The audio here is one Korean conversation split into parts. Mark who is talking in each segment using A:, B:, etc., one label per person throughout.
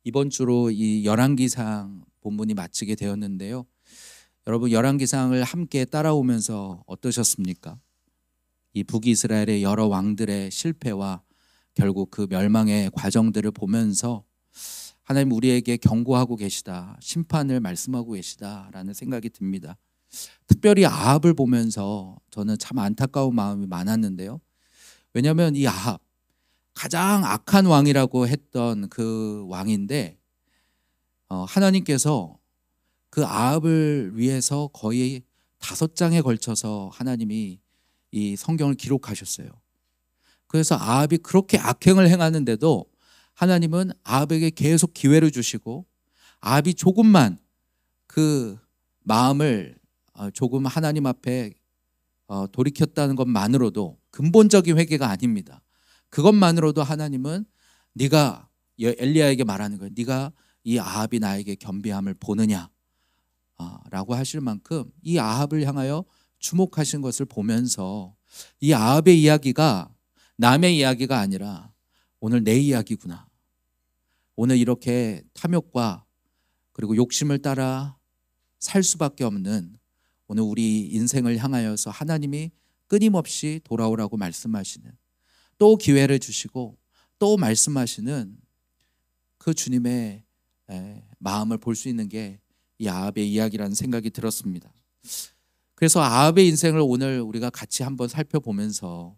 A: 이번 주로 이 열왕기상 본문이 마치게 되었는데요. 여러분, 열왕기상을 함께 따라오면서 어떠셨습니까? 이 북이스라엘의 여러 왕들의 실패와 결국 그 멸망의 과정들을 보면서 하나님 우리에게 경고하고 계시다, 심판을 말씀하고 계시다라는 생각이 듭니다. 특별히 아합을 보면서 저는 참 안타까운 마음이 많았는데요. 왜냐하면 이 아합, 가장 악한 왕이라고 했던 그 왕인데 하나님께서 그 아합을 위해서 거의 5장에 걸쳐서 하나님이 이 성경을 기록하셨어요. 그래서 아합이 그렇게 악행을 행하는데도 하나님은 아합에게 계속 기회를 주시고, 아합이 조금만 그 마음을 조금 하나님 앞에 돌이켰다는 것만으로도 근본적인 회개가 아닙니다. 그것만으로도 하나님은 네가 엘리야에게 말하는 거예요. 네가 이 아합이 나에게 겸비함을 보느냐 라고 하실 만큼 이 아합을 향하여 주목하신 것을 보면서 이 아합의 이야기가 남의 이야기가 아니라 오늘 내 이야기구나. 오늘 이렇게 탐욕과 그리고 욕심을 따라 살 수밖에 없는 오늘 우리 인생을 향하여서 하나님이 끊임없이 돌아오라고 말씀하시는, 또 기회를 주시고 또 말씀하시는 그 주님의 마음을 볼 수 있는 게 이 아합의 이야기라는 생각이 들었습니다. 그래서 아합의 인생을 오늘 우리가 같이 한번 살펴보면서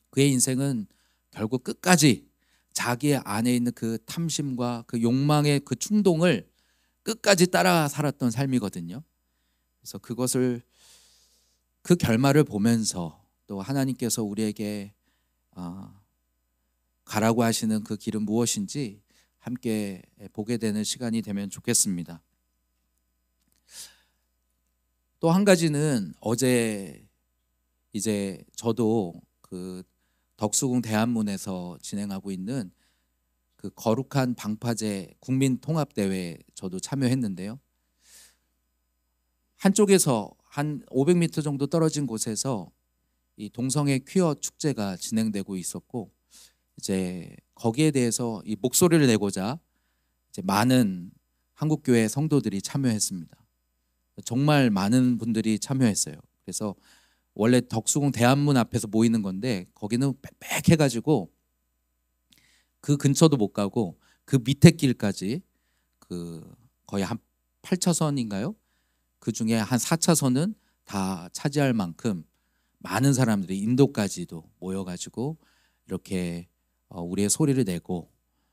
A: 그의 인생은 결국 끝까지 자기 안에 있는 그 탐심과 그 욕망의 그 충동을 끝까지 따라 살았던 삶이거든요. 그래서 그것을, 그 결말을 보면서 또 하나님께서 우리에게 가라고 하시는 그 길은 무엇인지 함께 보게 되는 시간이 되면 좋겠습니다. 또 한 가지는 어제 이제 저도 그 덕수궁 대한문에서 진행하고 있는 그 거룩한 방파제 국민통합대회에 저도 참여했는데요. 한쪽에서 한 500m 정도 떨어진 곳에서 이 동성애 퀴어 축제가 진행되고 있었고, 이제 거기에 대해서 이 목소리를 내고자 이제 많은 한국교회 성도들이 참여했습니다. 정말 많은 분들이 참여했어요. 그래서 원래 덕수궁 대한문 앞에서 모이는 건데 거기는 빽빽해가지고 그 근처도 못 가고 그 밑에 길까지 그 거의 한 8차선인가요? 그 중에 한 4차선은 다 차지할 만큼 많은 사람들이 인도까지도 모여가지고 이렇게 우리의 소리를 내고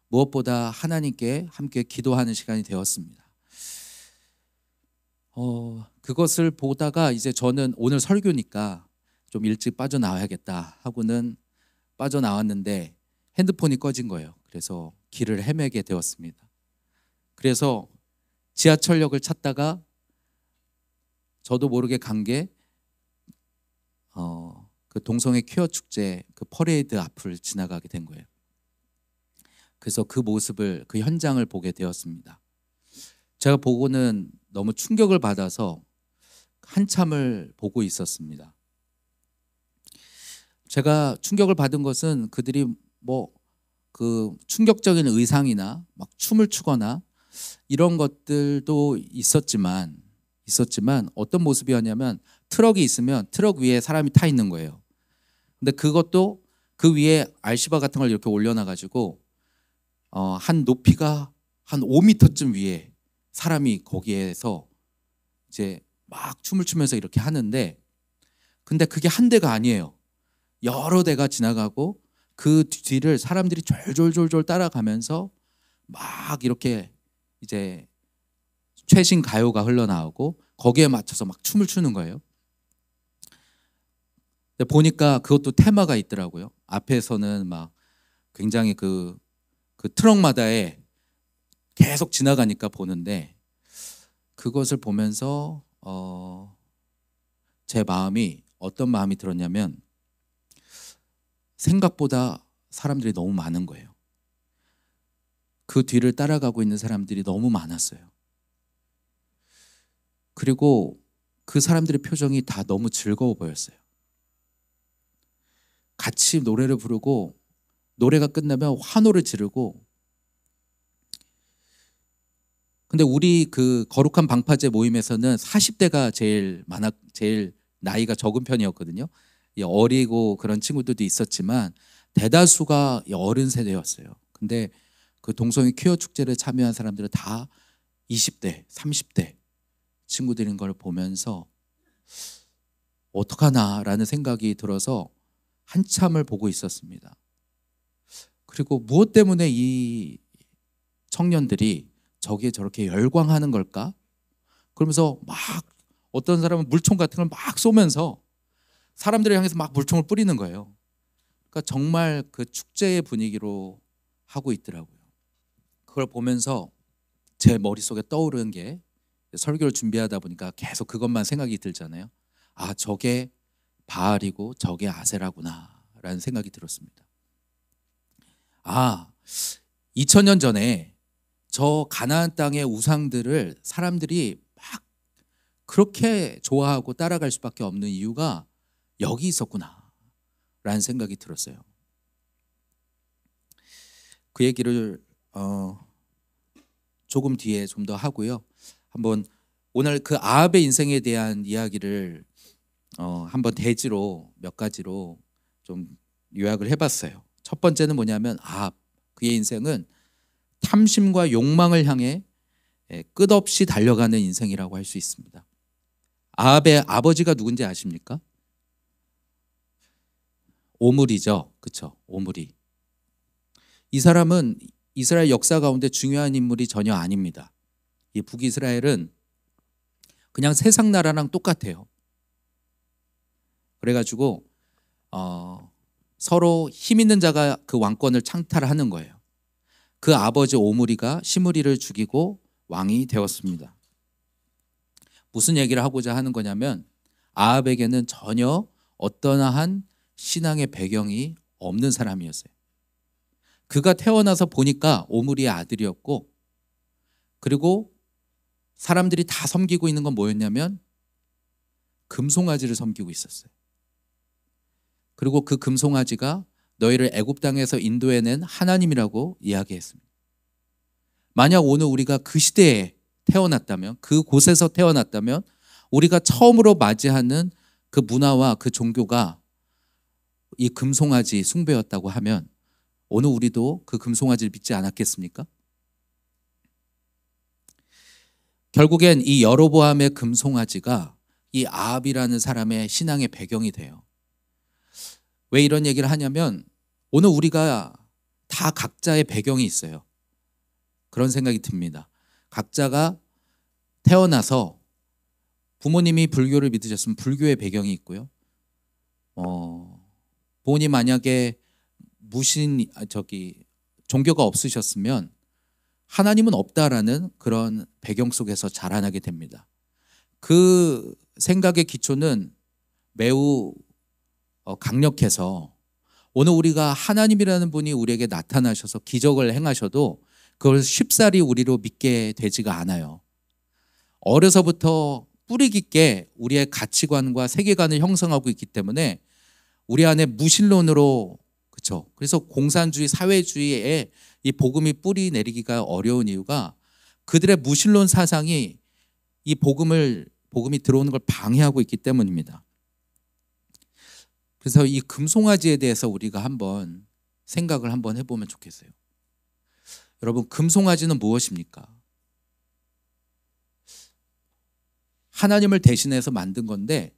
A: 무엇보다 하나님께 함께 기도하는 시간이 되었습니다. 그것을 보다가 이제 저는 오늘 설교니까 좀 일찍 빠져나와야겠다 하고는 빠져나왔는데 핸드폰이 꺼진 거예요. 그래서 길을 헤매게 되었습니다. 그래서 지하철역을 찾다가 저도 모르게 간 게 그 동성애 퀴어 축제 그 퍼레이드 앞을 지나가게 된 거예요. 그래서 그 모습을, 그 현장을 보게 되었습니다. 제가 보고는 너무 충격을 받아서 한참을 보고 있었습니다. 제가 충격을 받은 것은 그들이 뭐 그 충격적인 의상이나 막 춤을 추거나 이런 것들도 있었지만 어떤 모습이었냐면 트럭이 있으면 트럭 위에 사람이 타 있는 거예요. 근데 그것도 그 위에 알시바 같은 걸 이렇게 올려놔가지고 한 높이가 한 5m쯤 위에 사람이 거기에서 이제 막 춤을 추면서 이렇게 하는데, 근데 그게 한 대가 아니에요. 여러 대가 지나가고 그 뒤를 사람들이 졸졸졸졸 따라가면서 막 이렇게 이제 최신 가요가 흘러나오고 거기에 맞춰서 막 춤을 추는 거예요. 근데 보니까 그것도 테마가 있더라고요. 앞에서는 막 굉장히 그 트럭마다에 계속 지나가니까 보는데, 그것을 보면서 제 마음이 어떤 마음이 들었냐면 생각보다 사람들이 너무 많은 거예요. 그 뒤를 따라가고 있는 사람들이 너무 많았어요. 그리고 그 사람들의 표정이 다 너무 즐거워 보였어요. 같이 노래를 부르고 노래가 끝나면 환호를 지르고 근데 우리 그 거룩한 방파제 모임에서는 40대가 제일 나이가 적은 편이었거든요. 어리고 그런 친구들도 있었지만 대다수가 어른 세대였어요. 근데 그 동성애 퀴어 축제를 참여한 사람들은 다 20대, 30대 친구들인 걸 보면서 어떡하나라는 생각이 들어서 한참을 보고 있었습니다. 그리고 무엇 때문에 이 청년들이 저기에 저렇게 열광하는 걸까? 그러면서 막 어떤 사람은 물총 같은 걸 막 쏘면서 사람들을 향해서 막 물총을 뿌리는 거예요. 그러니까 정말 그 축제의 분위기로 하고 있더라고요. 그걸 보면서 제 머릿속에 떠오르는 게, 설교를 준비하다 보니까 계속 그것만 생각이 들잖아요. 아, 저게 바알이고 저게 아세라구나 라는 생각이 들었습니다. 아, 2000년 전에 저 가나안 땅의 우상들을 사람들이 막 그렇게 좋아하고 따라갈 수밖에 없는 이유가 여기 있었구나 라는 생각이 들었어요. 그 얘기를 조금 뒤에 좀 더 하고요. 한번 오늘 그 아합의 인생에 대한 이야기를 한번 대지로 몇 가지로 좀 요약을 해봤어요. 첫 번째는 뭐냐면 아합, 그의 인생은 탐심과 욕망을 향해 끝없이 달려가는 인생이라고 할 수 있습니다. 아합의 아버지가 누군지 아십니까? 오므리죠. 그렇죠? 오므리. 이 사람은 이스라엘 역사 가운데 중요한 인물이 전혀 아닙니다. 이 북이스라엘은 그냥 세상 나라랑 똑같아요. 그래가지고 서로 힘 있는 자가 그 왕권을 창탈하는 거예요. 그 아버지 오므리가 시므리를 죽이고 왕이 되었습니다. 무슨 얘기를 하고자 하는 거냐면 아합에게는 전혀 어떠한 신앙의 배경이 없는 사람이었어요. 그가 태어나서 보니까 오므리의 아들이었고, 그리고 사람들이 다 섬기고 있는 건 뭐였냐면 금송아지를 섬기고 있었어요. 그리고 그 금송아지가 너희를 애굽 땅에서 인도해낸 하나님이라고 이야기했습니다. 만약 오늘 우리가 그 시대에 태어났다면, 그 곳에서 태어났다면 우리가 처음으로 맞이하는 그 문화와 그 종교가 이 금송아지 숭배였다고 하면 오늘 우리도 그 금송아지를 믿지 않았겠습니까? 결국엔 이 여로보암의 금송아지가 이 아합이라는 사람의 신앙의 배경이 돼요. 왜 이런 얘기를 하냐면 오늘 우리가 다 각자의 배경이 있어요. 그런 생각이 듭니다. 각자가 태어나서 부모님이 불교를 믿으셨으면 불교의 배경이 있고요. 부모님 만약에 종교가 없으셨으면 하나님은 없다라는 그런 배경 속에서 자라나게 됩니다. 그 생각의 기초는 매우 강력해서 오늘 우리가 하나님이라는 분이 우리에게 나타나셔서 기적을 행하셔도 그걸 쉽사리 우리로 믿게 되지가 않아요. 어려서부터 뿌리 깊게 우리의 가치관과 세계관을 형성하고 있기 때문에 우리 안에 무신론으로, 그렇죠? 그래서 공산주의, 사회주의에 이 복음이 뿌리 내리기가 어려운 이유가 그들의 무신론 사상이 이 복음이 들어오는 걸 방해하고 있기 때문입니다. 그래서 이 금송아지에 대해서 우리가 한번 생각을 한번 해보면 좋겠어요. 여러분, 금송아지는 무엇입니까? 하나님을 대신해서 만든 건데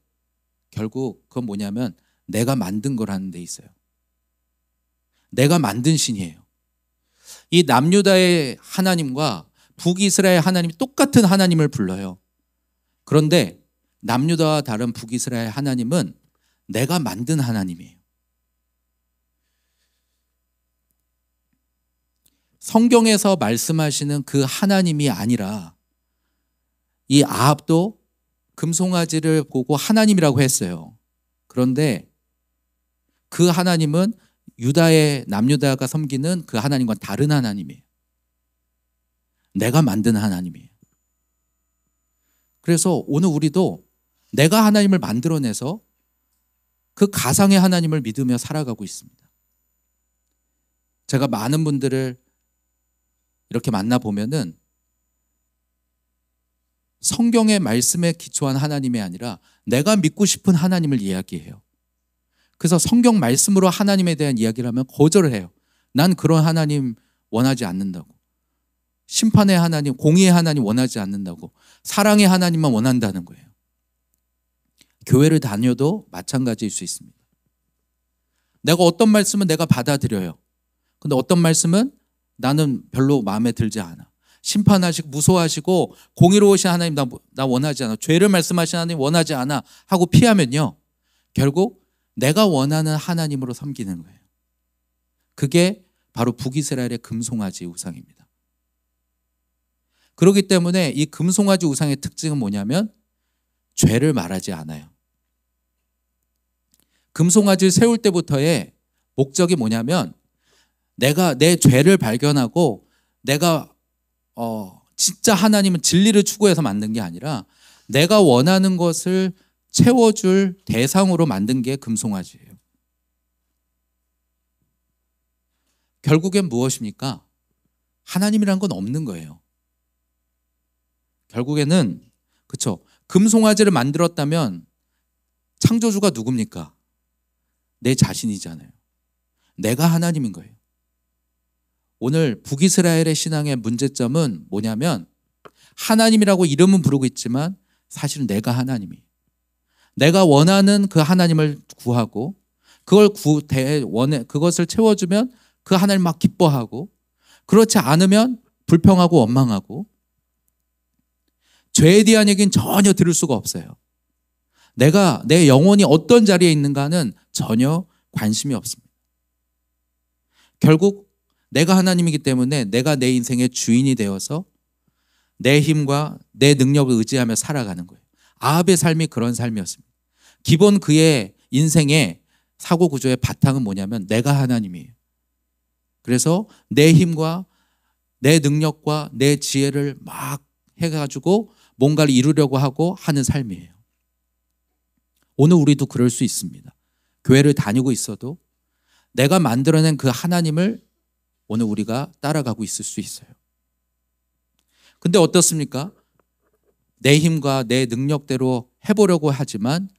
A: 결국 그건 뭐냐면 내가 만든 거라는 데 있어요. 내가 만든 신이에요. 이 남유다의 하나님과 북이스라엘 하나님이 똑같은 하나님을 불러요. 그런데 남유다와 다른 북이스라엘 하나님은 내가 만든 하나님이에요. 성경에서 말씀하시는 그 하나님이 아니라 이 아합도 금송아지를 보고 하나님이라고 했어요. 그런데 그 하나님은 남유다가 섬기는 그 하나님과 다른 하나님이에요. 내가 만든 하나님이에요. 그래서 오늘 우리도 내가 하나님을 만들어내서 그 가상의 하나님을 믿으며 살아가고 있습니다. 제가 많은 분들을 이렇게 만나보면은 성경의 말씀에 기초한 하나님이 아니라 내가 믿고 싶은 하나님을 이야기해요. 그래서 성경 말씀으로 하나님에 대한 이야기를 하면 거절을 해요. 난 그런 하나님 원하지 않는다고. 심판의 하나님, 공의의 하나님 원하지 않는다고. 사랑의 하나님만 원한다는 거예요. 교회를 다녀도 마찬가지일 수 있습니다. 내가 어떤 말씀은 내가 받아들여요. 근데 어떤 말씀은 나는 별로 마음에 들지 않아. 심판하시고 무서워하시고 공의로우신 하나님 나 원하지 않아. 죄를 말씀하시는 하나님 원하지 않아 하고 피하면요, 결국 내가 원하는 하나님으로 섬기는 거예요. 그게 바로 북이스라엘의 금송아지 우상입니다. 그렇기 때문에 이 금송아지 우상의 특징은 뭐냐면 죄를 말하지 않아요. 금송아지를 세울 때부터의 목적이 뭐냐면 내가 내 죄를 발견하고 내가 진짜 하나님은 진리를 추구해서 만든 게 아니라 내가 원하는 것을 채워줄 대상으로 만든 게 금송아지예요. 결국엔 무엇입니까? 하나님이란 건 없는 거예요. 결국에는, 그렇죠, 금송아지를 만들었다면 창조주가 누굽니까? 내 자신이잖아요. 내가 하나님인 거예요. 오늘 북이스라엘의 신앙의 문제점은 뭐냐면 하나님이라고 이름은 부르고 있지만 사실은 내가 하나님이에요. 내가 원하는 그 하나님을 구하고 그것을 채워주면 그 하나님 막 기뻐하고, 그렇지 않으면 불평하고 원망하고, 죄에 대한 얘기는 전혀 들을 수가 없어요. 내 영혼이 어떤 자리에 있는가는 전혀 관심이 없습니다. 결국 내가 하나님이기 때문에 내가 내 인생의 주인이 되어서 내 힘과 내 능력을 의지하며 살아가는 거예요. 아합의 삶이 그런 삶이었습니다. 기본 그의 인생의 사고 구조의 바탕은 뭐냐면 내가 하나님이에요. 그래서 내 힘과 내 능력과 내 지혜를 막 해가지고 뭔가를 이루려고 하고 하는 삶이에요. 오늘 우리도 그럴 수 있습니다. 교회를 다니고 있어도 내가 만들어낸 그 하나님을 오늘 우리가 따라가고 있을 수 있어요. 근데 어떻습니까? 내 힘과 내 능력대로 해보려고 하지만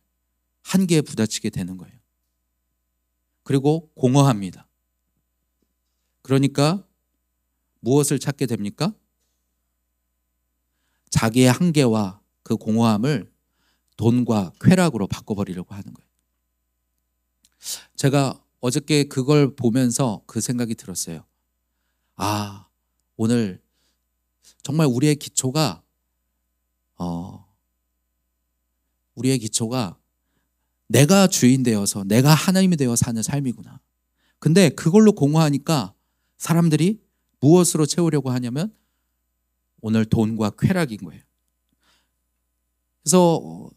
A: 한계에 부딪히게 되는 거예요. 그리고 공허합니다. 그러니까 무엇을 찾게 됩니까? 자기의 한계와 그 공허함을 돈과 쾌락으로 바꿔버리려고 하는 거예요. 제가 어저께 그걸 보면서 그 생각이 들었어요. 오늘 정말 우리의 기초가 내가 주인 되어서 내가 하나님이 되어 사는 삶이구나. 근데 그걸로 공허하니까 사람들이 무엇으로 채우려고 하냐면 오늘 돈과 쾌락인 거예요. 그래서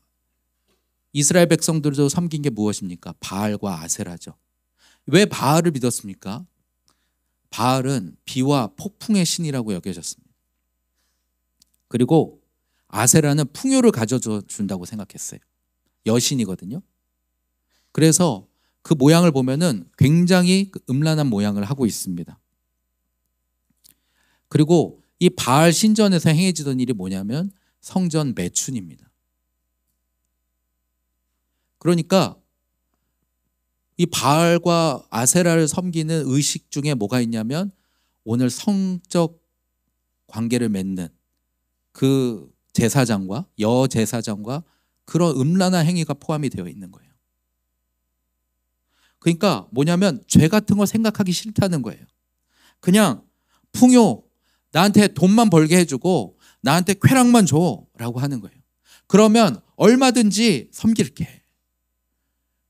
A: 이스라엘 백성들도 섬긴 게 무엇입니까? 바알과 아세라죠. 왜 바알을 믿었습니까? 바알은 비와 폭풍의 신이라고 여겨졌습니다. 그리고 아세라는 풍요를 가져준다고 생각했어요. 여신이거든요. 그래서 그 모양을 보면은 굉장히 음란한 모양을 하고 있습니다. 그리고 이 바알 신전에서 행해지던 일이 뭐냐면 성전 매춘입니다. 그러니까 이 바알과 아세라를 섬기는 의식 중에 뭐가 있냐면 오늘 성적 관계를 맺는 그 제사장과 여제사장과 그런 음란한 행위가 포함이 되어 있는 거예요. 그러니까 뭐냐면 죄 같은 걸 생각하기 싫다는 거예요. 그냥 풍요, 나한테 돈만 벌게 해주고 나한테 쾌락만 줘라고 하는 거예요. 그러면 얼마든지 섬길게.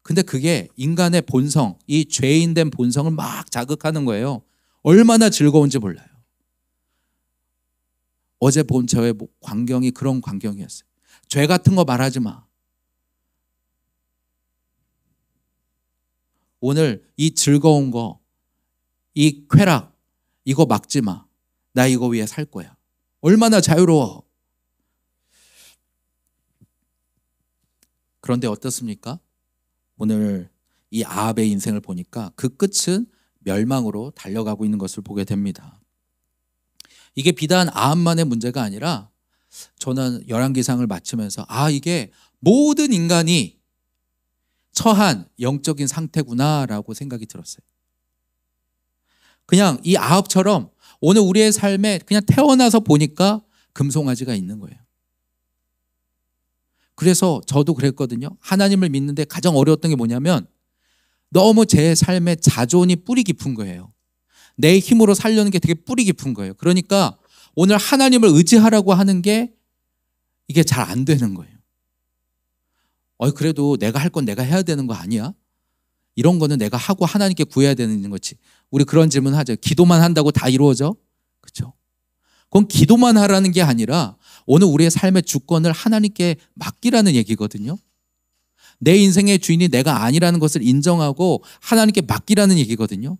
A: 근데 그게 인간의 본성, 이 죄인된 본성을 막 자극하는 거예요. 얼마나 즐거운지 몰라요. 어제 본 저의 광경이 그런 광경이었어요. 죄 같은 거 말하지 마. 오늘 이 즐거운 거, 이 쾌락, 이거 막지 마. 나 이거 위해 살 거야. 얼마나 자유로워. 그런데 어떻습니까? 오늘 이 아합의 인생을 보니까 그 끝은 멸망으로 달려가고 있는 것을 보게 됩니다. 이게 비단 아합만의 문제가 아니라 저는 열왕기상을 마치면서 이게 모든 인간이 처한 영적인 상태구나라고 생각이 들었어요. 그냥 이 아합처럼 오늘 우리의 삶에 그냥 태어나서 보니까 금송아지가 있는 거예요. 그래서 저도 그랬거든요. 하나님을 믿는데 가장 어려웠던 게 뭐냐면 너무 제 삶에 자존이 뿌리 깊은 거예요. 내 힘으로 살려는 게 되게 뿌리 깊은 거예요. 그러니까 오늘 하나님을 의지하라고 하는 게 이게 잘 안 되는 거예요. 그래도 내가 할 건 내가 해야 되는 거 아니야? 이런 거는 내가 하고 하나님께 구해야 되는 거지. 우리 그런 질문 하죠. 기도만 한다고 다 이루어져? 그렇죠? 그건 기도만 하라는 게 아니라 오늘 우리의 삶의 주권을 하나님께 맡기라는 얘기거든요. 내 인생의 주인이 내가 아니라는 것을 인정하고 하나님께 맡기라는 얘기거든요.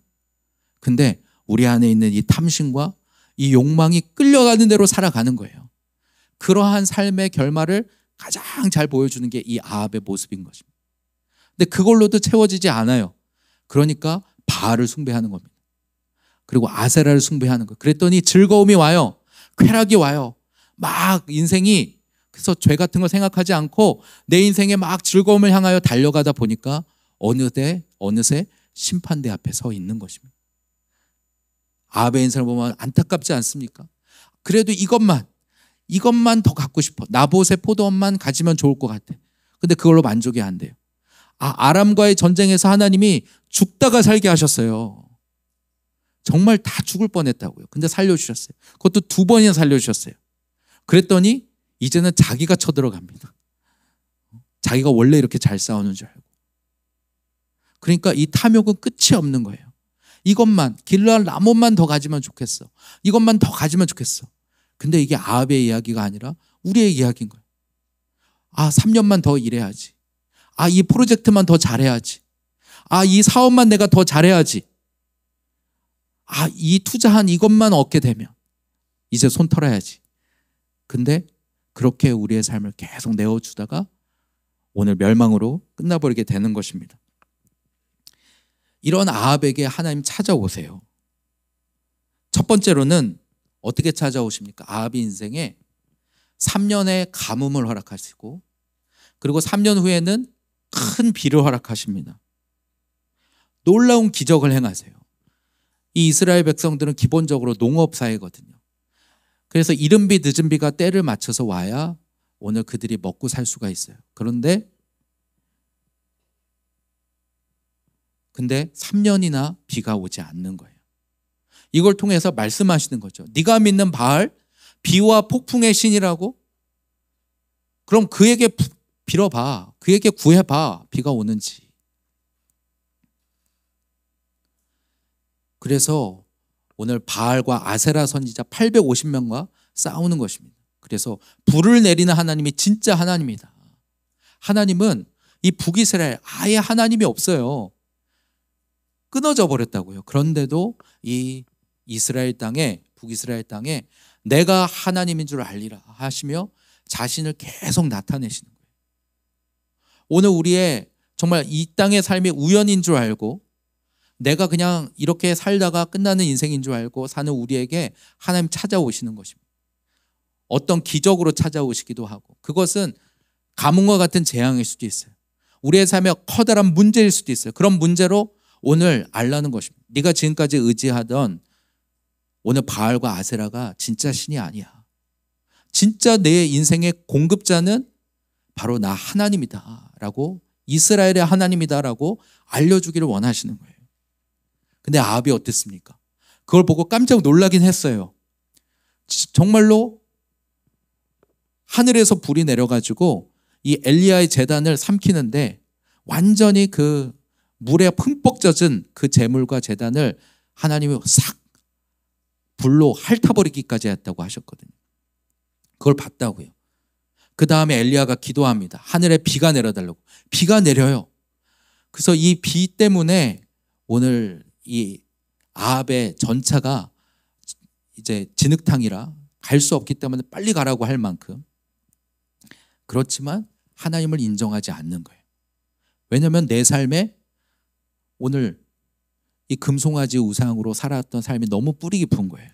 A: 근데 우리 안에 있는 이 탐심과 이 욕망이 끌려가는 대로 살아가는 거예요. 그러한 삶의 결말을 가장 잘 보여주는 게 이 아합의 모습인 것입니다. 근데 그걸로도 채워지지 않아요. 그러니까 바알을 숭배하는 겁니다. 그리고 아세라를 숭배하는 거예요. 그랬더니 즐거움이 와요. 쾌락이 와요. 막 인생이, 그래서 죄 같은 걸 생각하지 않고 내 인생에 막 즐거움을 향하여 달려가다 보니까 어느새 심판대 앞에 서 있는 것입니다. 아합의 인생을 보면 안타깝지 않습니까? 그래도 이것만 더 갖고 싶어. 나봇의 포도원만 가지면 좋을 것 같아. 근데 그걸로 만족이 안 돼요. 아람과의 전쟁에서 하나님이 죽다가 살게 하셨어요. 정말 다 죽을 뻔했다고요. 근데 살려주셨어요. 그것도 2번이나 살려주셨어요. 그랬더니 이제는 자기가 쳐들어갑니다. 자기가 원래 이렇게 잘 싸우는 줄 알고. 그러니까 이 탐욕은 끝이 없는 거예요. 이것만, 길르앗 라몬만 더 가지면 좋겠어. 이것만 더 가지면 좋겠어. 근데 이게 아합의 이야기가 아니라 우리의 이야기인 거예요. 3년만 더 일해야지. 이 프로젝트만 더 잘해야지. 이 사업만 내가 더 잘해야지. 이 투자한 이것만 얻게 되면 이제 손 털어야지. 근데 그렇게 우리의 삶을 계속 내어주다가 오늘 멸망으로 끝나버리게 되는 것입니다. 이런 아합에게 하나님 찾아오세요. 첫 번째로는 어떻게 찾아오십니까? 아합의 인생에 3년의 가뭄을 허락하시고 그리고 3년 후에는 큰 비를 허락하십니다. 놀라운 기적을 행하세요. 이 이스라엘 백성들은 기본적으로 농업사회거든요. 그래서 이른 비 늦은 비가 때를 맞춰서 와야 오늘 그들이 먹고 살 수가 있어요. 그런데 3년이나 비가 오지 않는 거예요. 이걸 통해서 말씀하시는 거죠. 네가 믿는 바알, 비와 폭풍의 신이라고? 그럼 그에게 빌어봐. 그에게 구해봐. 비가 오는지. 그래서 오늘 바알과 아세라 선지자 850명과 싸우는 것입니다. 그래서 불을 내리는 하나님이 진짜 하나님이다. 하나님은 이 북이스라엘 아예 하나님이 없어요. 끊어져 버렸다고요. 그런데도 이 이스라엘 땅에, 북이스라엘 땅에 내가 하나님인 줄 알리라 하시며 자신을 계속 나타내시는 거예요. 오늘 우리의 정말 이 땅의 삶이 우연인 줄 알고 내가 그냥 이렇게 살다가 끝나는 인생인 줄 알고 사는 우리에게 하나님 찾아오시는 것입니다. 어떤 기적으로 찾아오시기도 하고 그것은 가뭄과 같은 재앙일 수도 있어요. 우리의 삶에 커다란 문제일 수도 있어요. 그런 문제로 오늘 알라는 것입니다. 네가 지금까지 의지하던 오늘 바알과 아세라가 진짜 신이 아니야. 진짜 내 인생의 공급자는 바로 나 하나님이다 라고, 이스라엘의 하나님이다 라고 알려주기를 원하시는 거예요. 근데 아합이 어땠습니까? 그걸 보고 깜짝 놀라긴 했어요. 정말로 하늘에서 불이 내려가지고 이 엘리야의 제단을 삼키는데 완전히 그 물에 흠뻑 젖은 그 제물과 제단을 하나님이 싹 불로 핥아버리기까지 했다고 하셨거든요. 그걸 봤다고요. 그 다음에 엘리야가 기도합니다. 하늘에 비가 내려달라고. 비가 내려요. 그래서 이 비 때문에 오늘 이 아합의 전차가 이제 진흙탕이라 갈 수 없기 때문에 빨리 가라고 할 만큼, 그렇지만 하나님을 인정하지 않는 거예요. 왜냐하면 내 삶에 오늘 이 금송아지 우상으로 살았던 삶이 너무 뿌리 깊은 거예요.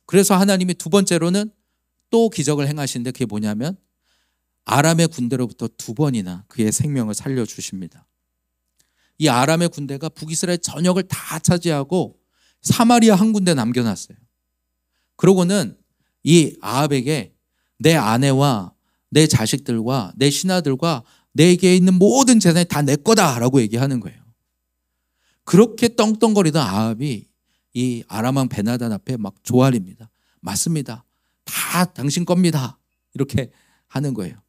A: 그래서 하나님이 두 번째로는 또 기적을 행하시는데 그게 뭐냐면 아람의 군대로부터 2번이나 그의 생명을 살려주십니다. 이 아람의 군대가 북이스라엘 전역을 다 차지하고 사마리아 한 군데 남겨놨어요. 그러고는 이 아합에게 내 아내와 내 자식들과 내 신하들과 내게 있는 모든 재산이 다 내 거다라고 얘기하는 거예요. 그렇게 떵떵거리던 아합이 이 아람 왕 베나단 앞에 막 조아립니다. 맞습니다. 다 당신 겁니다. 이렇게 하는 거예요.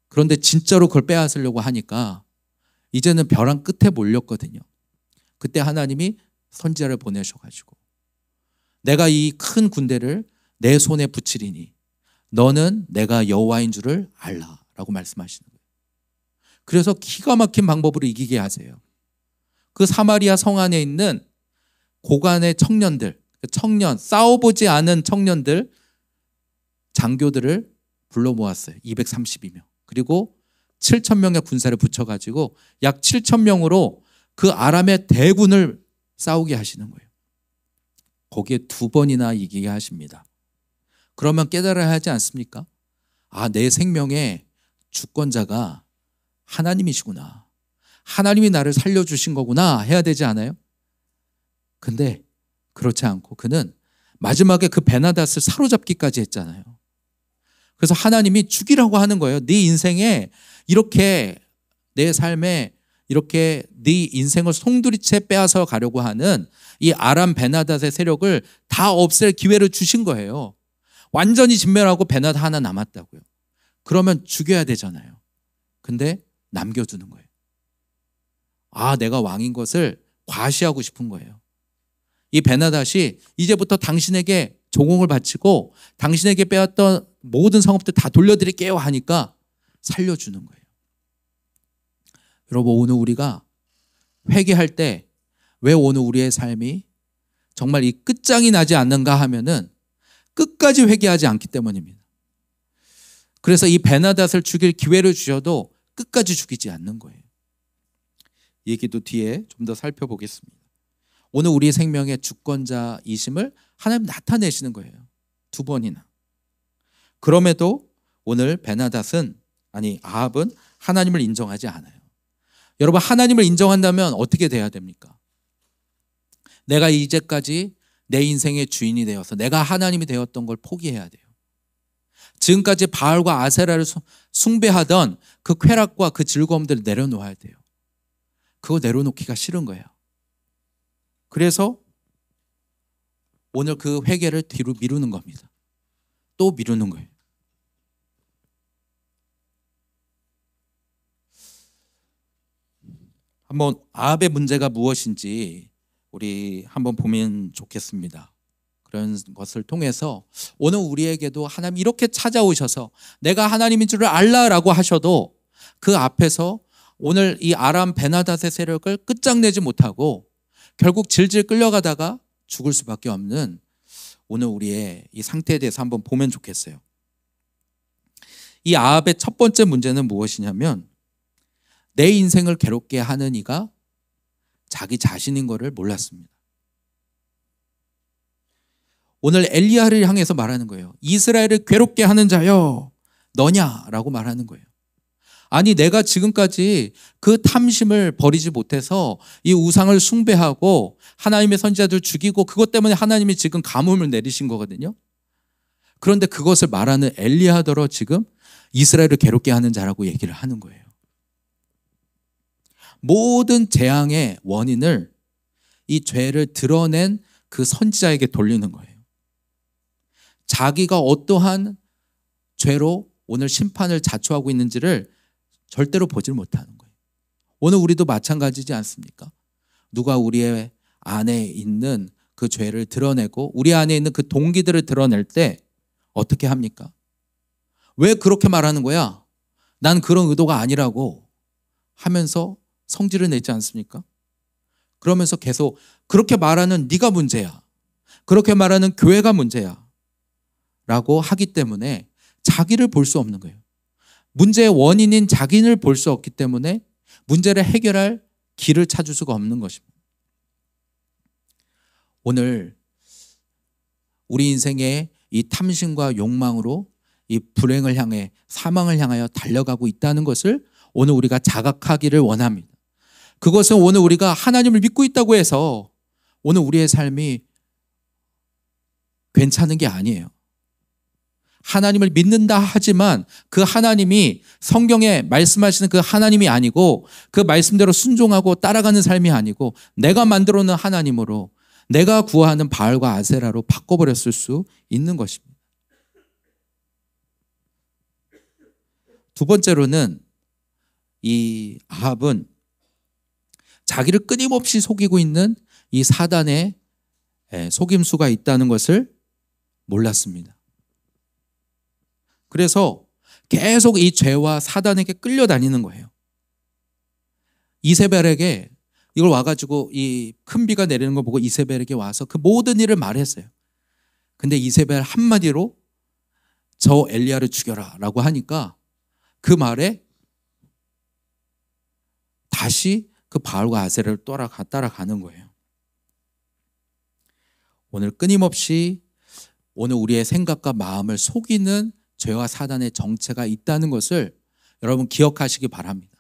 A: 그런데 진짜로 그걸 빼앗으려고 하니까 이제는 벼랑 끝에 몰렸거든요. 그때 하나님이 선지자를 보내셔가지고 내가 이 큰 군대를 내 손에 붙이리니 너는 내가 여호와인 줄을 알라라고 말씀하시는 거예요. 그래서 기가 막힌 방법으로 이기게 하세요. 그 사마리아 성 안에 있는 고관의 청년들, 싸워보지 않은 청년들, 장교들을 불러 모았어요. 232명. 그리고 7,000명의 군사를 붙여가지고 약 7,000명으로 그 아람의 대군을 싸우게 하시는 거예요. 거기에 2번이나 이기게 하십니다. 그러면 깨달아야 하지 않습니까? 아, 내 생명의 주권자가 하나님이시구나. 하나님이 나를 살려주신 거구나 해야 되지 않아요? 근데 그렇지 않고 그는 마지막에 그 베나닷을 사로잡기까지 했잖아요. 그래서 하나님이 죽이라고 하는 거예요. 네 인생에 이렇게 내 삶에 이렇게 네 인생을 송두리째 빼앗아 가려고 하는 이 아람 베나닷의 세력을 다 없앨 기회를 주신 거예요. 완전히 진멸하고 베나닷 하나 남았다고요. 그러면 죽여야 되잖아요. 근데 남겨두는 거예요. 아, 내가 왕인 것을 과시하고 싶은 거예요. 이 베나닷이 이제부터 당신에게 조공을 바치고 당신에게 빼앗던 모든 성읍들 다 돌려드릴게요 하니까 살려주는 거예요. 여러분, 오늘 우리가 회개할 때 왜 오늘 우리의 삶이 정말 이 끝장이 나지 않는가 하면은 끝까지 회개하지 않기 때문입니다. 그래서 이 베나닷을 죽일 기회를 주셔도 끝까지 죽이지 않는 거예요. 얘기도 뒤에 좀 더 살펴보겠습니다. 오늘 우리 생명의 주권자이심을 하나님 나타내시는 거예요. 2번이나. 그럼에도 오늘 아합은 하나님을 인정하지 않아요. 여러분, 하나님을 인정한다면 어떻게 돼야 됩니까? 내가 이제까지 내 인생의 주인이 되어서 내가 하나님이 되었던 걸 포기해야 돼요. 지금까지 바알과 아세라를 숭배하던 그 쾌락과 그 즐거움들을 내려놓아야 돼요. 그거 내려놓기가 싫은 거예요. 그래서 오늘 그 회개를 뒤로 미루는 겁니다. 또 미루는 거예요. 한번 아합의 문제가 무엇인지 우리 한번 보면 좋겠습니다. 그런 것을 통해서 오늘 우리에게도 하나님 이렇게 찾아오셔서 내가 하나님인 줄을 알라라고 하셔도 그 앞에서 오늘 이 아람 베나닷의 세력을 끝장내지 못하고 결국 질질 끌려가다가 죽을 수밖에 없는 오늘 우리의 이 상태에 대해서 한번 보면 좋겠어요. 이 아합의 첫 번째 문제는 무엇이냐면 내 인생을 괴롭게 하는 이가 자기 자신인 것을 몰랐습니다. 오늘 엘리야를 향해서 말하는 거예요. 이스라엘을 괴롭게 하는 자여 너냐라고 말하는 거예요. 아니, 내가 지금까지 그 탐심을 버리지 못해서 이 우상을 숭배하고 하나님의 선지자들 죽이고 그것 때문에 하나님이 지금 가뭄을 내리신 거거든요. 그런데 그것을 말하는 엘리야더러 지금 이스라엘을 괴롭게 하는 자라고 얘기를 하는 거예요. 모든 재앙의 원인을 이 죄를 드러낸 그 선지자에게 돌리는 거예요. 자기가 어떠한 죄로 오늘 심판을 자초하고 있는지를 절대로 보질 못하는 거예요. 오늘 우리도 마찬가지지 않습니까? 누가 우리의 안에 있는 그 죄를 드러내고 우리 안에 있는 그 동기들을 드러낼 때 어떻게 합니까? 왜 그렇게 말하는 거야? 난 그런 의도가 아니라고 하면서 성질을 내지 않습니까? 그러면서 계속 그렇게 말하는 네가 문제야. 그렇게 말하는 교회가 문제야. 라고 하기 때문에 자기를 볼 수 없는 거예요. 문제의 원인인 자기를 볼 수 없기 때문에 문제를 해결할 길을 찾을 수가 없는 것입니다. 오늘 우리 인생에 이 탐심과 욕망으로 이 불행을 향해 사망을 향하여 달려가고 있다는 것을 오늘 우리가 자각하기를 원합니다. 그것은 오늘 우리가 하나님을 믿고 있다고 해서 오늘 우리의 삶이 괜찮은 게 아니에요. 하나님을 믿는다 하지만 그 하나님이 성경에 말씀하시는 그 하나님이 아니고 그 말씀대로 순종하고 따라가는 삶이 아니고 내가 만들어 놓은 하나님으로 내가 구하는 바알과 아세라로 바꿔버렸을 수 있는 것입니다. 두 번째로는 이 아합은 자기를 끊임없이 속이고 있는 이 사단의 속임수가 있다는 것을 몰랐습니다. 그래서 계속 이 죄와 사단에게 끌려다니는 거예요. 이세벨에게 이걸 와가지고 이 큰 비가 내리는 걸 보고 이세벨에게 와서 그 모든 일을 말했어요. 근데 이세벨 한마디로 저 엘리야를 죽여라 라고 하니까 그 말에 다시 그 바알과 아세라를 따라가는 거예요. 오늘 끊임없이 오늘 우리의 생각과 마음을 속이는 죄와 사단의 정체가 있다는 것을 여러분 기억하시기 바랍니다.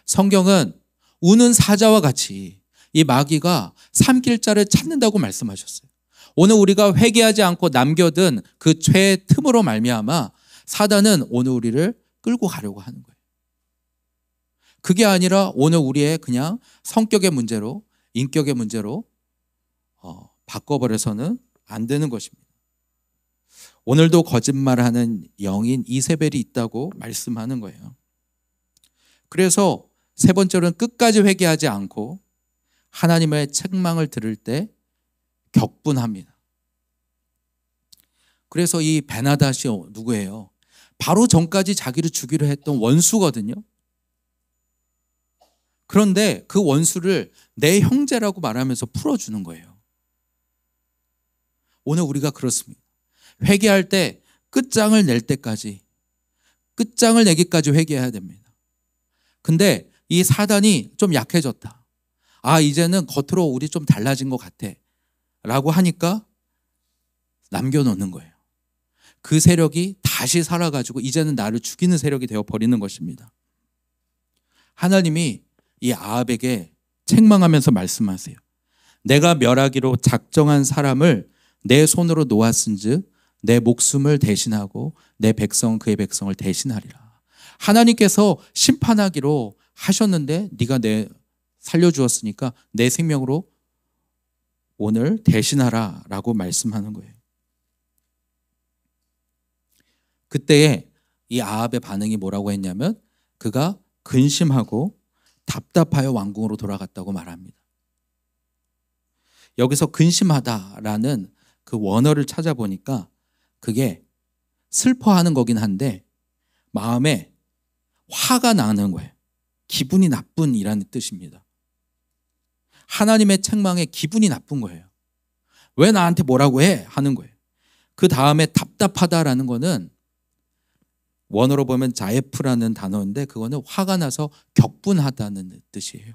A: 성경은 우는 사자와 같이 이 마귀가 삼킬 자를 찾는다고 말씀하셨어요. 오늘 우리가 회개하지 않고 남겨둔 그 죄의 틈으로 말미암아 사단은 오늘 우리를 끌고 가려고 하는 거예요. 그게 아니라 오늘 우리의 그냥 성격의 문제로 인격의 문제로 바꿔버려서는 안 되는 것입니다. 오늘도 거짓말하는 영인 이세벨이 있다고 말씀하는 거예요. 그래서 세 번째로는 끝까지 회개하지 않고 하나님의 책망을 들을 때 격분합니다. 그래서 이 베나닷이 누구예요? 바로 전까지 자기를 죽이려 했던 원수거든요. 그런데 그 원수를 내 형제라고 말하면서 풀어주는 거예요. 오늘 우리가 그렇습니다. 회개할 때 끝장을 낼 때까지, 끝장을 내기까지 회개해야 됩니다. 근데 이 사단이 좀 약해졌다. 아, 이제는 겉으로 우리 좀 달라진 것 같아 라고 하니까 남겨놓는 거예요. 그 세력이 다시 살아가지고 이제는 나를 죽이는 세력이 되어버리는 것입니다. 하나님이 이 아합에게 책망하면서 말씀하세요. 내가 멸하기로 작정한 사람을 내 손으로 놓았은즉 내 목숨을 대신하고 내 백성 그의 백성을 대신하리라. 하나님께서 심판하기로 하셨는데 네가 내 살려주었으니까 내 생명으로 오늘 대신하라 라고 말씀하는 거예요. 그때에 이 아합의 반응이 뭐라고 했냐면 그가 근심하고 답답하여 왕궁으로 돌아갔다고 말합니다. 여기서 근심하다라는 그 원어를 찾아보니까 그게 슬퍼하는 거긴 한데 마음에 화가 나는 거예요. 기분이 나쁜이라는 뜻입니다. 하나님의 책망에 기분이 나쁜 거예요. 왜 나한테 뭐라고 해? 하는 거예요. 그 다음에 답답하다라는 거는 원어로 보면 자예프라는 단어인데 그거는 화가 나서 격분하다는 뜻이에요.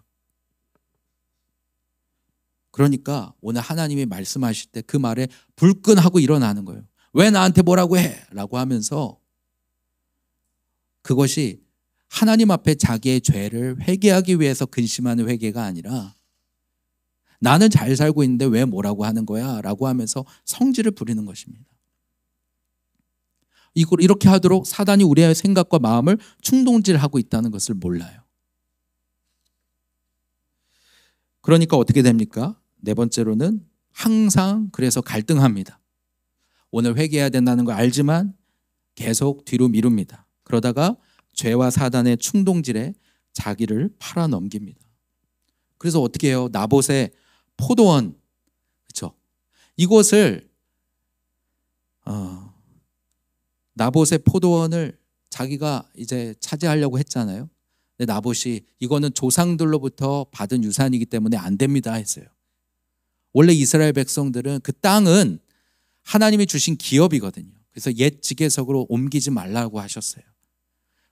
A: 그러니까 오늘 하나님이 말씀하실 때 그 말에 불끈하고 일어나는 거예요. 왜 나한테 뭐라고 해? 라고 하면서 그것이 하나님 앞에 자기의 죄를 회개하기 위해서 근심하는 회개가 아니라 나는 잘 살고 있는데 왜 뭐라고 하는 거야? 라고 하면서 성질을 부리는 것입니다. 이걸 이렇게 하도록 사단이 우리의 생각과 마음을 충동질하고 있다는 것을 몰라요. 그러니까 어떻게 됩니까? 네 번째로는 항상 그래서 갈등합니다. 오늘 회개해야 된다는 걸 알지만 계속 뒤로 미룹니다. 그러다가 죄와 사단의 충동질에 자기를 팔아넘깁니다. 그래서 어떻게 해요? 나봇의 포도원, 그렇죠? 이곳을 나봇의 포도원을 자기가 이제 차지하려고 했잖아요. 근데 나봇이 이거는 조상들로부터 받은 유산이기 때문에 안 됩니다 했어요. 원래 이스라엘 백성들은 그 땅은 하나님이 주신 기업이거든요. 그래서 옛 지계석으로 옮기지 말라고 하셨어요.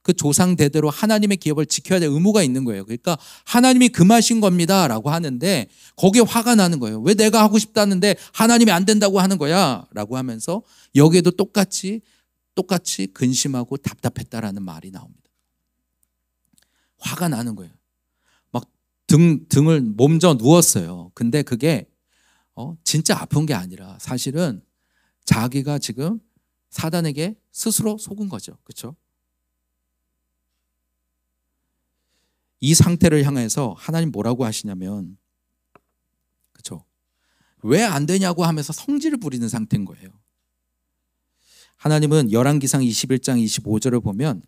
A: 그 조상 대대로 하나님의 기업을 지켜야 될 의무가 있는 거예요. 그러니까 하나님이 금하신 겁니다 라고 하는데 거기에 화가 나는 거예요. 왜 내가 하고 싶다는데 하나님이 안 된다고 하는 거야 라고 하면서 여기에도 똑같이 근심하고 답답했다라는 말이 나옵니다. 화가 나는 거예요. 막 등을 몸져 누웠어요. 근데 그게 진짜 아픈 게 아니라 사실은 자기가 지금 사단에게 스스로 속은 거죠. 그렇죠? 이 상태를 향해서 하나님 뭐라고 하시냐면, 그렇죠? 왜 안 되냐고 하면서 성질을 부리는 상태인 거예요. 하나님은 열왕기상 21장 25절을 보면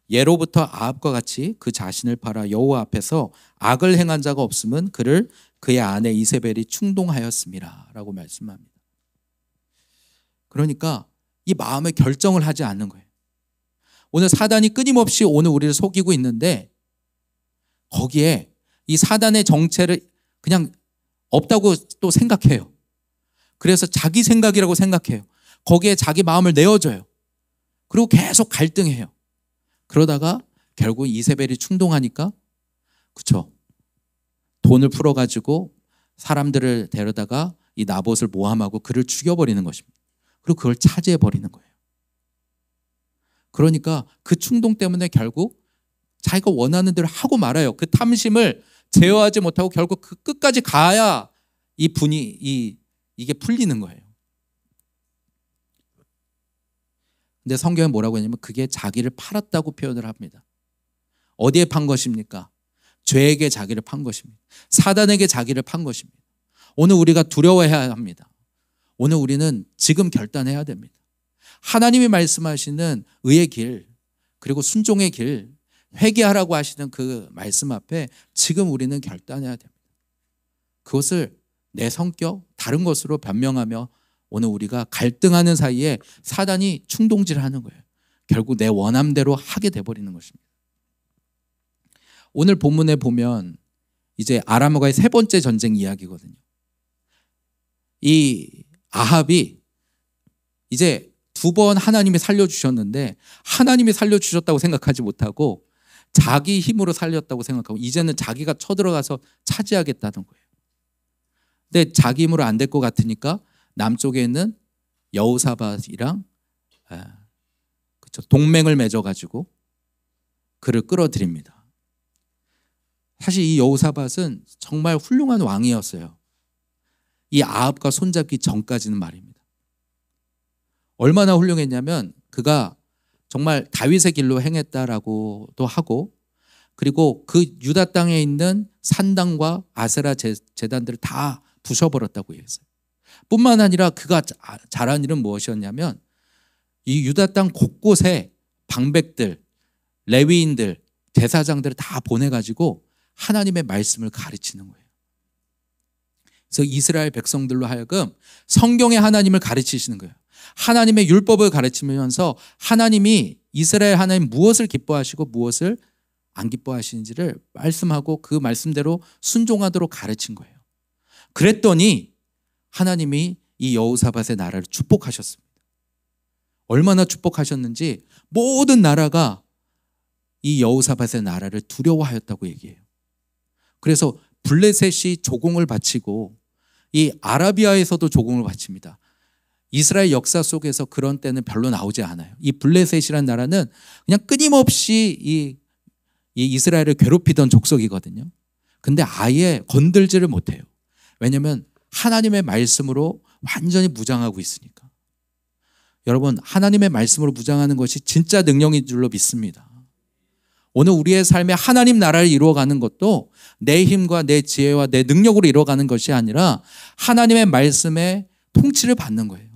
A: 예로부터 아합과 같이 그 자신을 팔아 여호와 앞에서 악을 행한 자가 없음은 그를 그의 아내 이세벨이 충동하였음이라 라고 말씀합니다. 그러니까 이 마음의 결정을 하지 않는 거예요. 오늘 사단이 끊임없이 오늘 우리를 속이고 있는데 거기에 이 사단의 정체를 그냥 없다고 또 생각해요. 그래서 자기 생각이라고 생각해요. 거기에 자기 마음을 내어줘요. 그리고 계속 갈등해요. 그러다가 결국 이세벨이 충동하니까, 그렇죠? 돈을 풀어가지고 사람들을 데려다가 이 나봇을 모함하고 그를 죽여버리는 것입니다. 그리고 그걸 차지해버리는 거예요. 그러니까 그 충동 때문에 결국 자기가 원하는 대로 하고 말아요. 그 탐심을 제어하지 못하고 결국 그 끝까지 가야 이 분이 이게 풀리는 거예요. 근데 성경에 뭐라고 하냐면 그게 자기를 팔았다고 표현을 합니다. 어디에 판 것입니까? 죄에게 자기를 판 것입니다. 사단에게 자기를 판 것입니다. 오늘 우리가 두려워해야 합니다. 오늘 우리는 지금 결단해야 됩니다. 하나님이 말씀하시는 의의 길, 그리고 순종의 길, 회개하라고 하시는 그 말씀 앞에 지금 우리는 결단해야 됩니다. 그것을 내 성격, 다른 것으로 변명하며 오늘 우리가 갈등하는 사이에 사단이 충동질하는 거예요. 결국 내 원함대로 하게 돼버리는 것입니다. 오늘 본문에 보면 이제 아람과의 세 번째 전쟁 이야기거든요. 이 아합이 이제 2번 하나님이 살려주셨는데 하나님이 살려주셨다고 생각하지 못하고 자기 힘으로 살렸다고 생각하고 이제는 자기가 쳐들어가서 차지하겠다는 거예요. 근데 자기 힘으로 안 될 것 같으니까 남쪽에 있는 여호사밧이랑 동맹을 맺어가지고 그를 끌어들입니다. 사실 이 여호사밧은 정말 훌륭한 왕이었어요. 이 아합과 손잡기 전까지는 말입니다. 얼마나 훌륭했냐면 그가 정말 다윗의 길로 행했다라고도 하고 그리고 그 유다 땅에 있는 산당과 아세라 제단들을 다 부셔버렸다고 했어요. 뿐만 아니라 그가 잘한 일은 무엇이었냐면 이 유다 땅 곳곳에 방백들, 레위인들, 제사장들을 다 보내가지고 하나님의 말씀을 가르치는 거예요. 그래서 이스라엘 백성들로 하여금 성경의 하나님을 가르치시는 거예요. 하나님의 율법을 가르치면서 하나님이 이스라엘 하나님 무엇을 기뻐하시고 무엇을 안 기뻐하시는지를 말씀하고 그 말씀대로 순종하도록 가르친 거예요. 그랬더니 하나님이 이 여호사밧의 나라를 축복하셨습니다. 얼마나 축복하셨는지 모든 나라가 이 여호사밧의 나라를 두려워하였다고 얘기해요. 그래서 블레셋이 조공을 바치고 이 아라비아에서도 조공을 바칩니다. 이스라엘 역사 속에서 그런 때는 별로 나오지 않아요. 이 블레셋이라는 나라는 그냥 끊임없이 이 이스라엘을 괴롭히던 족속이거든요. 근데 아예 건들지를 못해요. 왜냐하면 하나님의 말씀으로 완전히 무장하고 있으니까. 여러분, 하나님의 말씀으로 무장하는 것이 진짜 능력인 줄로 믿습니다. 오늘 우리의 삶에 하나님 나라를 이루어가는 것도 내 힘과 내 지혜와 내 능력으로 이루어가는 것이 아니라 하나님의 말씀에 통치를 받는 거예요.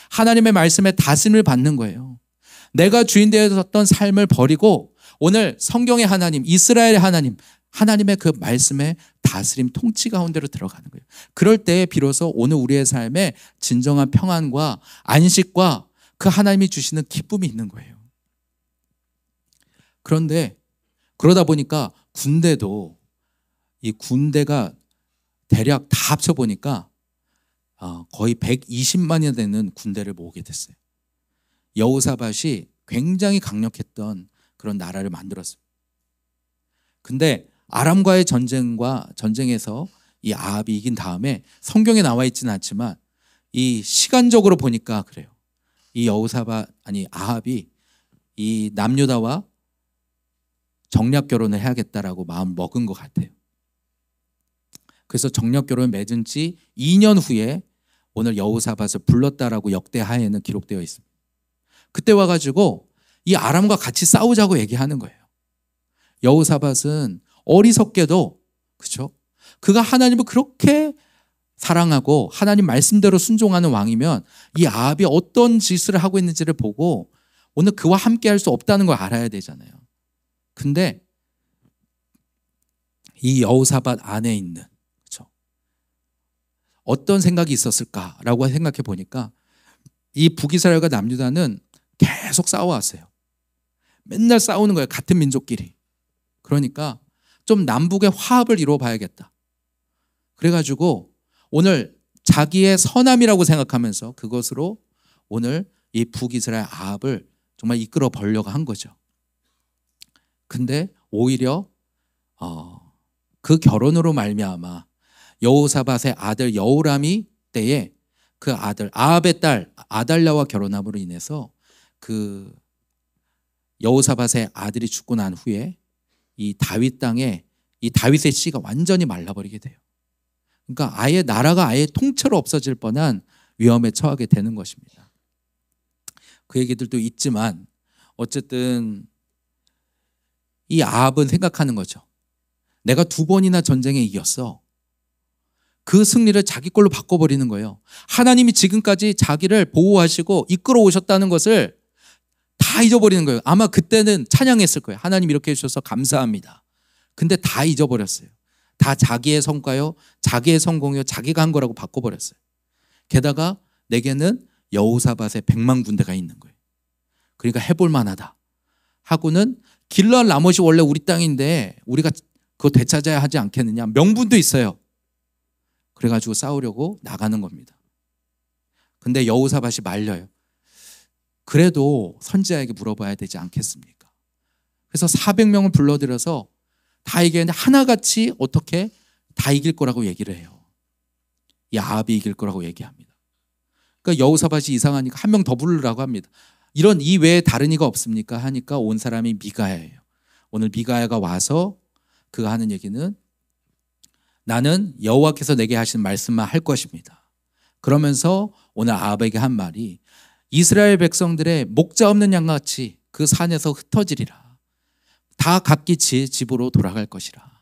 A: 하나님의 말씀에 다스림을 받는 거예요. 내가 주인 되었던 삶을 버리고 오늘 성경의 하나님, 이스라엘의 하나님, 하나님의 그 말씀에 다스림 통치 가운데로 들어가는 거예요. 그럴 때 비로소 오늘 우리의 삶에 진정한 평안과 안식과 그 하나님이 주시는 기쁨이 있는 거예요. 그런데 그러다 보니까 군대도 이 군대가 대략 다 합쳐보니까 거의 120만이 되는 군대를 모으게 됐어요. 여호사밧이 굉장히 강력했던 그런 나라를 만들었습니다. 근데 아람과의 전쟁에서 이 아합이 이긴 다음에 성경에 나와 있지는 않지만 이 시간적으로 보니까 그래요. 이 아합이 이 남유다와 정략 결혼을 해야겠다라고 마음 먹은 것 같아요. 그래서 정략 결혼을 맺은 지 2년 후에 오늘 여호사밧을 불렀다라고 역대하에는 기록되어 있습니다. 그때 와가지고 이 아람과 같이 싸우자고 얘기하는 거예요. 여호사밧은 어리석게도, 그렇죠? 그가 하나님을 그렇게 사랑하고 하나님 말씀대로 순종하는 왕이면 이 아합이 어떤 짓을 하고 있는지를 보고 오늘 그와 함께 할 수 없다는 걸 알아야 되잖아요. 근데 이 여호사밧 안에 있는, 그렇죠? 어떤 생각이 있었을까라고 생각해 보니까 이 북이스라엘과 남유다는 계속 싸워왔어요. 맨날 싸우는 거예요. 같은 민족끼리. 그러니까 좀 남북의 화합을 이루어 봐야겠다. 그래가지고 오늘 자기의 선함이라고 생각하면서 그것으로 오늘 이 북이스라엘 아합을 정말 이끌어 보려고 한 거죠. 근데 오히려 그 결혼으로 말미암아 여호사밧의 아들 여호람이 때에 그 아들 아합의 딸 아달랴와 결혼함으로 인해서 그 여호사밧의 아들이 죽고 난 후에 이 다윗 땅에 이 다윗의 씨가 완전히 말라버리게 돼요. 그러니까 아예 나라가 아예 통째로 없어질 뻔한 위험에 처하게 되는 것입니다. 그 얘기들도 있지만 어쨌든 이 아합은 생각하는 거죠. 내가 2번이나 전쟁에 이겼어. 그 승리를 자기 걸로 바꿔버리는 거예요. 하나님이 지금까지 자기를 보호하시고 이끌어 오셨다는 것을 다 잊어버리는 거예요. 아마 그때는 찬양했을 거예요. 하나님 이렇게 해주셔서 감사합니다. 근데 다 잊어버렸어요. 다 자기의 성과요, 자기의 성공이요, 자기가 한 거라고 바꿔버렸어요. 게다가 내게는 여호사밧의 100만 군대가 있는 거예요. 그러니까 해볼 만하다 하고는 길르앗 라못이 원래 우리 땅인데 우리가 그거 되찾아야 하지 않겠느냐, 명분도 있어요. 그래가지고 싸우려고 나가는 겁니다. 근데 여호사밧이 말려요. 그래도 선지자에게 물어봐야 되지 않겠습니까? 그래서 400명을 불러들여서 다 얘기했는데 하나같이 어떻게 다 이길 거라고 얘기를 해요. 이 아합이 이길 거라고 얘기합니다. 그러니까 여호사밧이 이상하니까 한 명 더 부르라고 합니다. 이런 이 외에 다른 이가 없습니까? 하니까 온 사람이 미가야예요. 오늘 미가야가 와서 그가 하는 얘기는 나는 여호와께서 내게 하신 말씀만 할 것입니다. 그러면서 오늘 아합에게 한 말이 이스라엘 백성들의 목자 없는 양같이 그 산에서 흩어지리라. 다 각기 집으로 돌아갈 것이라.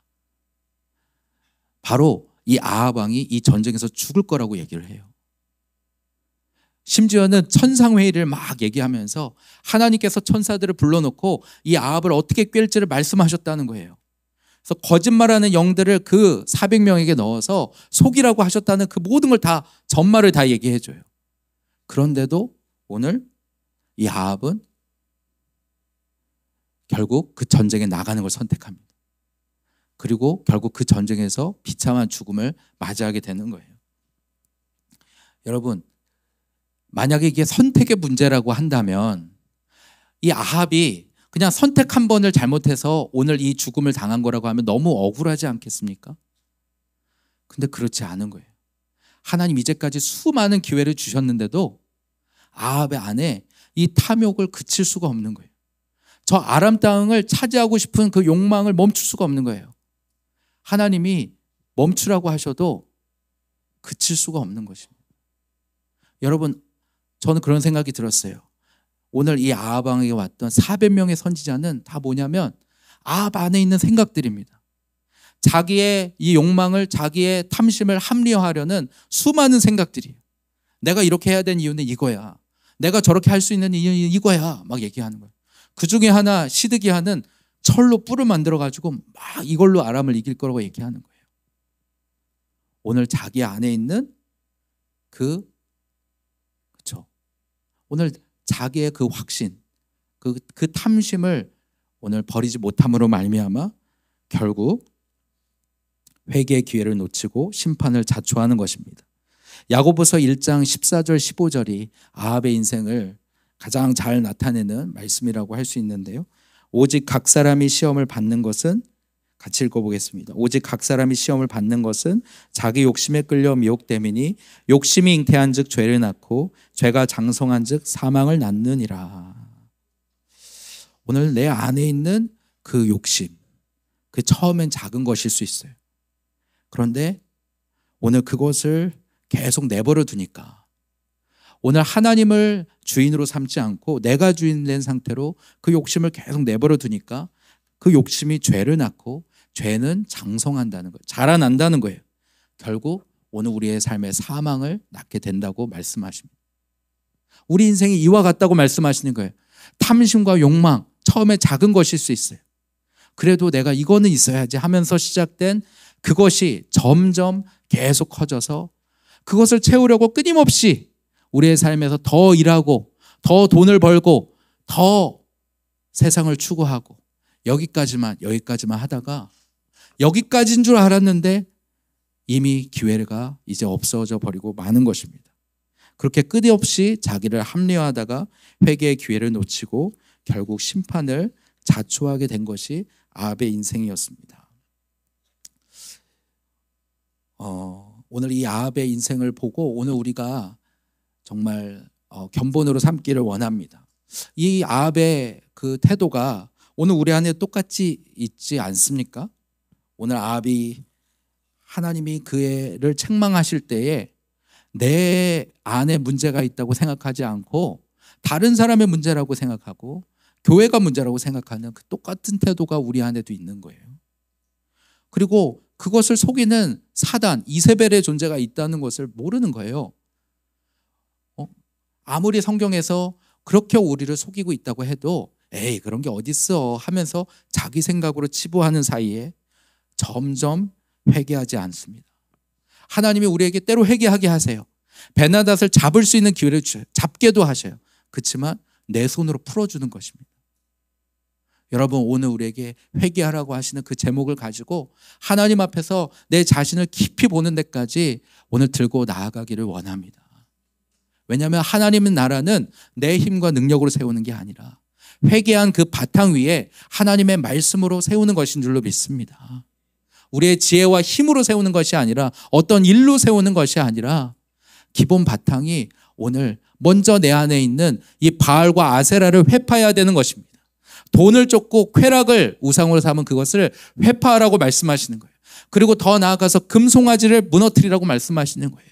A: 바로 이 아합 왕이 이 전쟁에서 죽을 거라고 얘기를 해요. 심지어는 천상회의를 막 얘기하면서 하나님께서 천사들을 불러놓고 이 아합을 어떻게 꿰일지를 말씀하셨다는 거예요. 그래서 거짓말하는 영들을 그 400명에게 넣어서 속이라고 하셨다는 그 모든 걸 다 전말을 다 얘기해줘요. 그런데도 오늘 이 아합은 결국 그 전쟁에 나가는 걸 선택합니다. 그리고 결국 그 전쟁에서 비참한 죽음을 맞이하게 되는 거예요. 여러분, 만약에 이게 선택의 문제라고 한다면 이 아합이 그냥 선택 한 번을 잘못해서 오늘 이 죽음을 당한 거라고 하면 너무 억울하지 않겠습니까? 근데 그렇지 않은 거예요. 하나님 이제까지 수많은 기회를 주셨는데도 아합의 안에 이 탐욕을 그칠 수가 없는 거예요. 저 아람 땅을 차지하고 싶은 그 욕망을 멈출 수가 없는 거예요. 하나님이 멈추라고 하셔도 그칠 수가 없는 것입니다. 여러분, 저는 그런 생각이 들었어요. 오늘 이 아합 왕에게 왔던 400명의 선지자는 다 뭐냐면 아합 안에 있는 생각들입니다. 자기의 이 욕망을, 자기의 탐심을 합리화하려는 수많은 생각들이에요. 내가 이렇게 해야 되는 이유는 이거야. 내가 저렇게 할 수 있는 이유는 이거야. 막 얘기하는 거예요. 그 중에 하나 시드기야는 철로 뿔을 만들어가지고 막 이걸로 아람을 이길 거라고 얘기하는 거예요. 오늘 자기 안에 있는 그렇죠. 오늘 자기의 그 확신, 그 탐심을 오늘 버리지 못함으로 말미암아 결국 회개의 기회를 놓치고 심판을 자초하는 것입니다. 야고보서 1장 14절 15절이 아합의 인생을 가장 잘 나타내는 말씀이라고 할 수 있는데요. 오직 각 사람이 시험을 받는 것은, 같이 읽어보겠습니다. 오직 각 사람이 시험을 받는 것은 자기 욕심에 끌려 미혹됨이니 욕심이 잉태한 즉 죄를 낳고 죄가 장성한 즉 사망을 낳느니라. 오늘 내 안에 있는 그 욕심, 그 처음엔 작은 것일 수 있어요. 그런데 오늘 그것을 계속 내버려 두니까, 오늘 하나님을 주인으로 삼지 않고 내가 주인 된 상태로 그 욕심을 계속 내버려 두니까 그 욕심이 죄를 낳고 죄는 장성한다는 거예요. 자라난다는 거예요. 결국 오늘 우리의 삶의 사망을 낳게 된다고 말씀하십니다. 우리 인생이 이와 같다고 말씀하시는 거예요. 탐심과 욕망, 처음에 작은 것일 수 있어요. 그래도 내가 이거는 있어야지 하면서 시작된 그것이 점점 계속 커져서 그것을 채우려고 끊임없이 우리의 삶에서 더 일하고 더 돈을 벌고 더 세상을 추구하고 여기까지만 하다가 여기까지인 줄 알았는데 이미 기회가 이제 없어져 버리고 마는 것입니다. 그렇게 끝없이 자기를 합리화하다가 회개의 기회를 놓치고 결국 심판을 자초하게 된 것이 아합의 인생이었습니다. 오늘 이 아합의 인생을 보고 오늘 우리가 정말 견본으로 삼기를 원합니다. 이 아합의 그 태도가 오늘 우리 안에 똑같이 있지 않습니까? 오늘 아합이 하나님이 그를 책망하실 때에 내 안에 문제가 있다고 생각하지 않고 다른 사람의 문제라고 생각하고 교회가 문제라고 생각하는 그 똑같은 태도가 우리 안에도 있는 거예요. 그리고 그것을 속이는 사단, 이세벨의 존재가 있다는 것을 모르는 거예요. 아무리 성경에서 그렇게 우리를 속이고 있다고 해도 에이 그런 게 어딨어 하면서 자기 생각으로 치부하는 사이에 점점 회개하지 않습니다. 하나님이 우리에게 때로 회개하게 하세요. 베나닷을 잡을 수 있는 기회를 주셔요. 잡게도 하셔요. 그렇지만 내 손으로 풀어주는 것입니다. 여러분 오늘 우리에게 회개하라고 하시는 그 제목을 가지고 하나님 앞에서 내 자신을 깊이 보는 데까지 오늘 들고 나아가기를 원합니다. 왜냐하면 하나님의 나라는 내 힘과 능력으로 세우는 게 아니라 회개한 그 바탕 위에 하나님의 말씀으로 세우는 것인 줄로 믿습니다. 우리의 지혜와 힘으로 세우는 것이 아니라 어떤 일로 세우는 것이 아니라 기본 바탕이 오늘 먼저 내 안에 있는 이 바알과 아세라를 회파해야 되는 것입니다. 돈을 쫓고 쾌락을 우상으로 삼은 그것을 회파하라고 말씀하시는 거예요. 그리고 더 나아가서 금송아지를 무너뜨리라고 말씀하시는 거예요.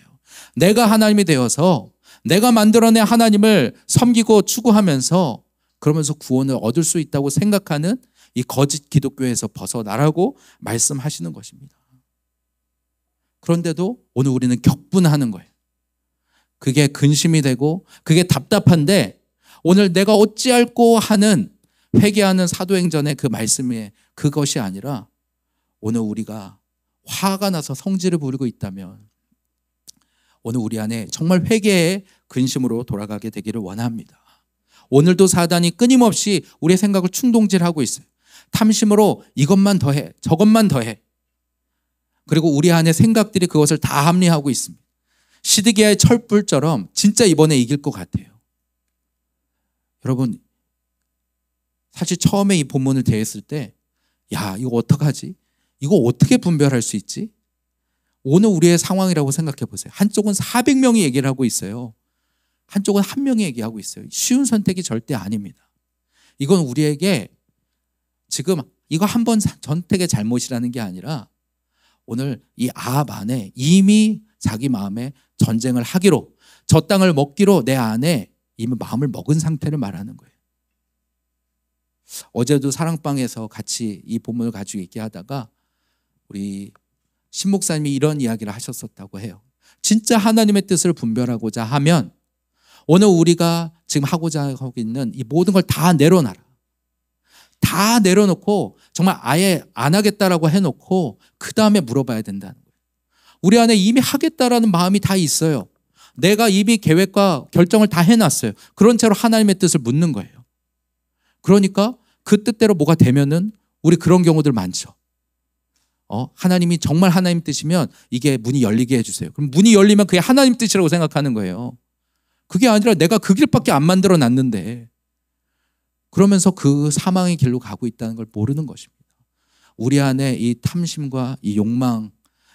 A: 내가 하나님이 되어서 내가 만들어낸 하나님을 섬기고 추구하면서 그러면서 구원을 얻을 수 있다고 생각하는 이 거짓 기독교에서 벗어나라고 말씀하시는 것입니다. 그런데도 오늘 우리는 격분하는 거예요. 그게 근심이 되고 그게 답답한데 오늘 내가 어찌할꼬 하는 회개하는 사도행전의 그 말씀에 그것이 아니라 오늘 우리가 화가 나서 성질을 부리고 있다면 오늘 우리 안에 정말 회개의 근심으로 돌아가게 되기를 원합니다. 오늘도 사단이 끊임없이 우리의 생각을 충동질하고 있어요. 탐심으로 이것만 더해 저것만 더해. 그리고 우리 안에 생각들이 그것을 다 합리하고 있습니다. 시드기야의 철불처럼 진짜 이번에 이길 것 같아요. 여러분 사실 처음에 이 본문을 대했을 때 야 이거 어떡하지? 이거 어떻게 분별할 수 있지? 오늘 우리의 상황이라고 생각해 보세요. 한쪽은 400명이 얘기를 하고 있어요. 한쪽은 한 명이 얘기하고 있어요. 쉬운 선택이 절대 아닙니다. 이건 우리에게 지금 이거 한 번 선택의 잘못이라는 게 아니라 오늘 이 아합 안에 이미 자기 마음에 전쟁을 하기로 저 땅을 먹기로 내 안에 이미 마음을 먹은 상태를 말하는 거예요. 어제도 사랑방에서 같이 이 본문을 가지고 얘기하다가 우리 신 목사님이 이런 이야기를 하셨었다고 해요. 진짜 하나님의 뜻을 분별하고자 하면 오늘 우리가 지금 하고자 하고 있는 이 모든 걸 다 내려놔라. 다 내려놓고 정말 아예 안 하겠다라고 해놓고 그 다음에 물어봐야 된다는 거예요. 우리 안에 이미 하겠다라는 마음이 다 있어요. 내가 이미 계획과 결정을 다 해놨어요. 그런 채로 하나님의 뜻을 묻는 거예요. 그러니까 그 뜻대로 뭐가 되면은 우리 그런 경우들 많죠. 하나님이 정말 하나님 뜻이면 이게 문이 열리게 해주세요. 그럼 문이 열리면 그게 하나님 뜻이라고 생각하는 거예요. 그게 아니라 내가 그 길밖에 안 만들어 놨는데 그러면서 그 사망의 길로 가고 있다는 걸 모르는 것입니다. 우리 안에 이 탐심과 이 욕망,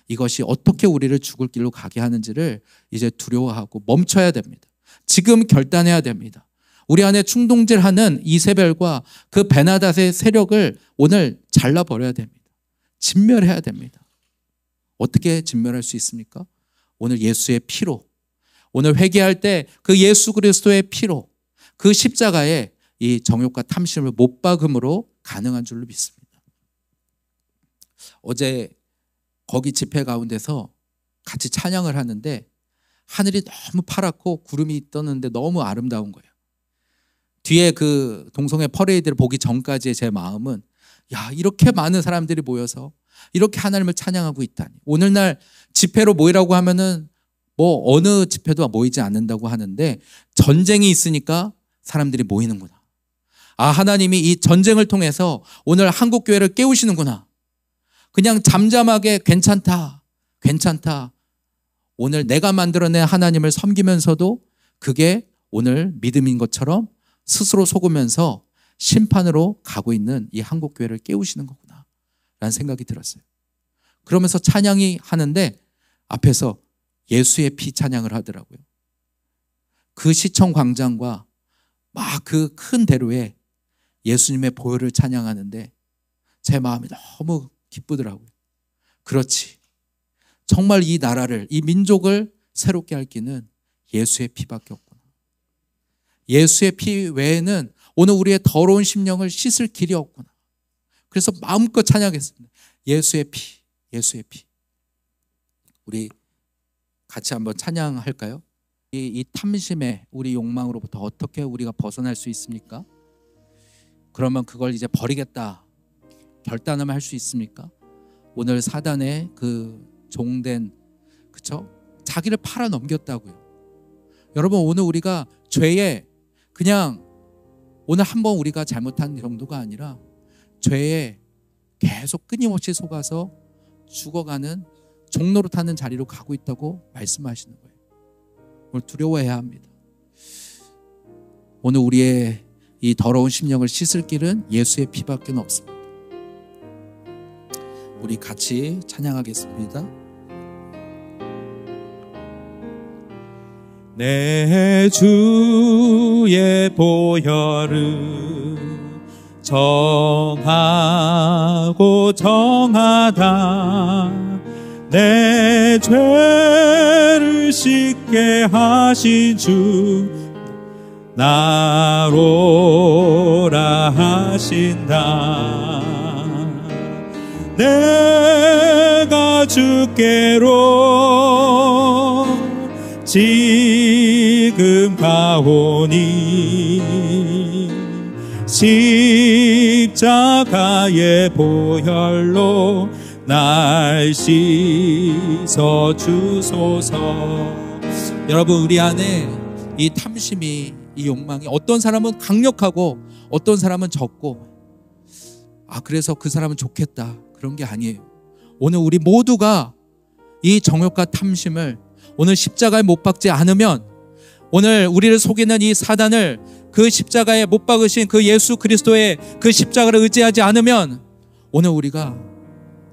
A: 이것이 어떻게 우리를 죽을 길로 가게 하는지를 이제 두려워하고 멈춰야 됩니다. 지금 결단해야 됩니다. 우리 안에 충동질하는 이세벨과 그 베나닷의 세력을 오늘 잘라버려야 됩니다. 진멸해야 됩니다. 어떻게 진멸할 수 있습니까? 오늘 예수의 피로, 오늘 회개할 때 그 예수 그리스도의 피로, 그 십자가에 이 정욕과 탐심을 못 박음으로 가능한 줄로 믿습니다. 어제 거기 집회 가운데서 같이 찬양을 하는데 하늘이 너무 파랗고 구름이 떠는데 너무 아름다운 거예요. 뒤에 그 동성애 퍼레이드를 보기 전까지의 제 마음은, 야, 이렇게 많은 사람들이 모여서 이렇게 하나님을 찬양하고 있다니. 오늘날 집회로 모이라고 하면은 뭐 어느 집회도 모이지 않는다고 하는데 전쟁이 있으니까 사람들이 모이는구나. 아, 하나님이 이 전쟁을 통해서 오늘 한국교회를 깨우시는구나. 그냥 잠잠하게 괜찮다, 괜찮다. 오늘 내가 만들어낸 하나님을 섬기면서도 그게 오늘 믿음인 것처럼 스스로 속으면서 심판으로 가고 있는 이 한국교회를 깨우시는 거구나 라는 생각이 들었어요. 그러면서 찬양이 하는데 앞에서 예수의 피 찬양을 하더라고요. 그 시청 광장과 막 그 큰 대로에 예수님의 보혈을 찬양하는데 제 마음이 너무 기쁘더라고요. 그렇지. 정말 이 나라를, 이 민족을 새롭게 할 길은 예수의 피밖에 없구나. 예수의 피 외에는 오늘 우리의 더러운 심령을 씻을 길이 없구나. 그래서 마음껏 찬양했습니다. 예수의 피, 예수의 피. 우리 같이 한번 찬양할까요? 이 탐심의 우리 욕망으로부터 어떻게 우리가 벗어날 수 있습니까? 그러면 그걸 이제 버리겠다 결단을 할 수 있습니까? 오늘 사단의 그 종된, 그쵸? 자기를 팔아 넘겼다고요. 여러분, 오늘 우리가 죄에 그냥 오늘 한번 우리가 잘못한 정도가 아니라 죄에 계속 끊임없이 속아서 죽어가는 종로로 타는 자리로 가고 있다고 말씀하시는 거예요. 오늘 두려워해야 합니다. 오늘 우리의 이 더러운 심령을 씻을 길은 예수의 피밖에 없습니다. 우리 같이 찬양하겠습니다.
B: 내 주의 보혈은 정하고 정하다. 내 죄를 씻게 하신 주 나로라 하신다. 내가 주께로 지금 가오니 십자가의 보혈로 날 씻어 주소서.
A: 여러분, 우리 안에 이 탐심이, 이 욕망이, 어떤 사람은 강력하고 어떤 사람은 적고, 그래서 그 사람은 좋겠다, 그런 게 아니에요. 오늘 우리 모두가 이 정욕과 탐심을 오늘 십자가에 못 박지 않으면, 오늘 우리를 속이는 이 사단을 그 십자가에 못 박으신 그 예수 그리스도의 그 십자가를 의지하지 않으면 오늘 우리가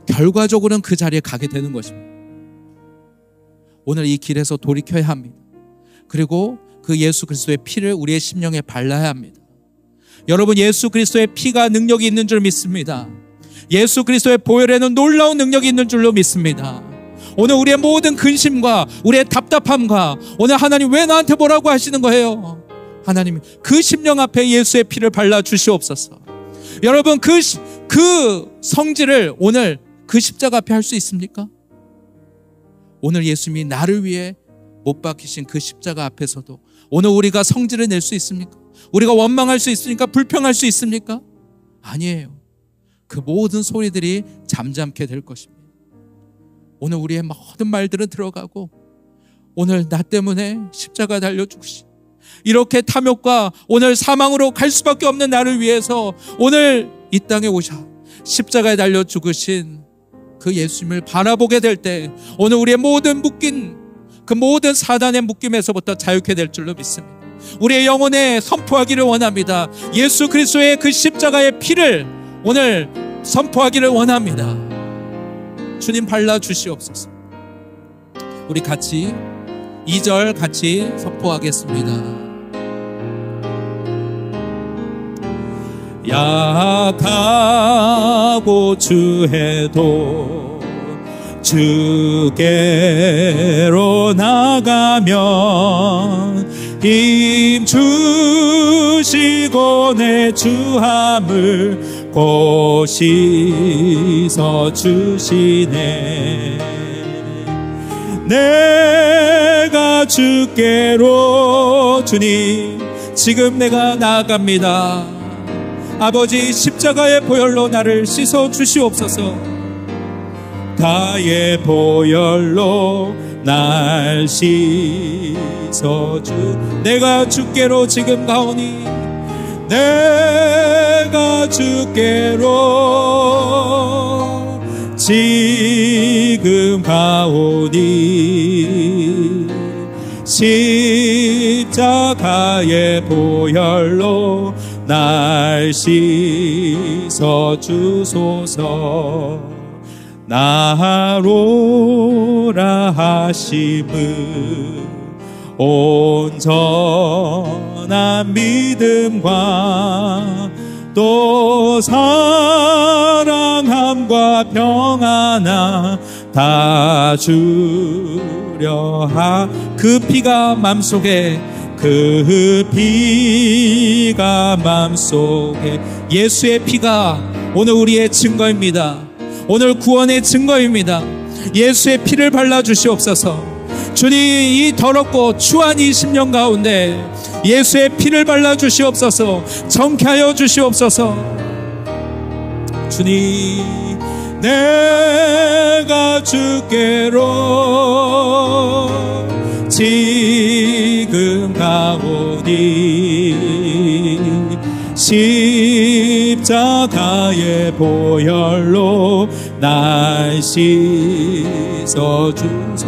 A: 결과적으로는 그 자리에 가게 되는 것입니다. 오늘 이 길에서 돌이켜야 합니다. 그리고 그 예수 그리스도의 피를 우리의 심령에 발라야 합니다. 여러분, 예수 그리스도의 피가 능력이 있는 줄 믿습니다. 예수 그리스도의 보혈에는 놀라운 능력이 있는 줄로 믿습니다. 오늘 우리의 모든 근심과 우리의 답답함과 오늘 하나님 왜 나한테 뭐라고 하시는 거예요? 하나님, 그 심령 앞에 예수의 피를 발라 주시옵소서. 여러분, 그 성질을 오늘 그 십자가 앞에 할 수 있습니까? 오늘 예수님이 나를 위해 못 박히신 그 십자가 앞에서도 오늘 우리가 성질을 낼 수 있습니까? 우리가 원망할 수 있습니까? 불평할 수 있습니까? 아니에요. 그 모든 소리들이 잠잠게 될 것입니다. 오늘 우리의 모든 말들은 들어가고, 오늘 나 때문에 십자가 달려 죽으시, 이렇게 탐욕과 오늘 사망으로 갈 수밖에 없는 나를 위해서 오늘 이 땅에 오셔 십자가에 달려 죽으신 그 예수님을 바라보게 될 때 오늘 우리의 모든 묶인 그 모든 사단의 묶임에서부터 자유케 될 줄로 믿습니다. 우리의 영혼에 선포하기를 원합니다. 예수 그리스도의 그 십자가의 피를 오늘 선포하기를 원합니다. 주님 발라주시옵소서. 우리 같이 2절 같이 선포하겠습니다.
B: 약하고 주해도 주께로 나가면 힘 주시고 내 주함을 곧 씻어 주시네. 내가 주께로 주님 지금 내가 나아갑니다. 아버지 십자가의 보혈로 나를 씻어 주시옵소서. 다의 보혈로 날 씻어 주. 내가 주께로 지금 가오니 내가 주께로 지금 가오니 십자가의 보혈로 날 씻어 주소서. 나로라 하심은 온전한 믿음과 또 사랑함과 평안함 다 주려 그 피가 맘속에 그 피가 맘속에 예수의 피가 오늘 우리의 증거입니다. 오늘 구원의 증거입니다. 예수의 피를 발라주시옵소서. 주님 이 더럽고 추한 이 심령 가운데 예수의 피를 발라주시옵소서. 정케하여 주시옵소서. 주님 내가 주께로 지금 가오니 십자가의 보혈로 날 씻어 주소.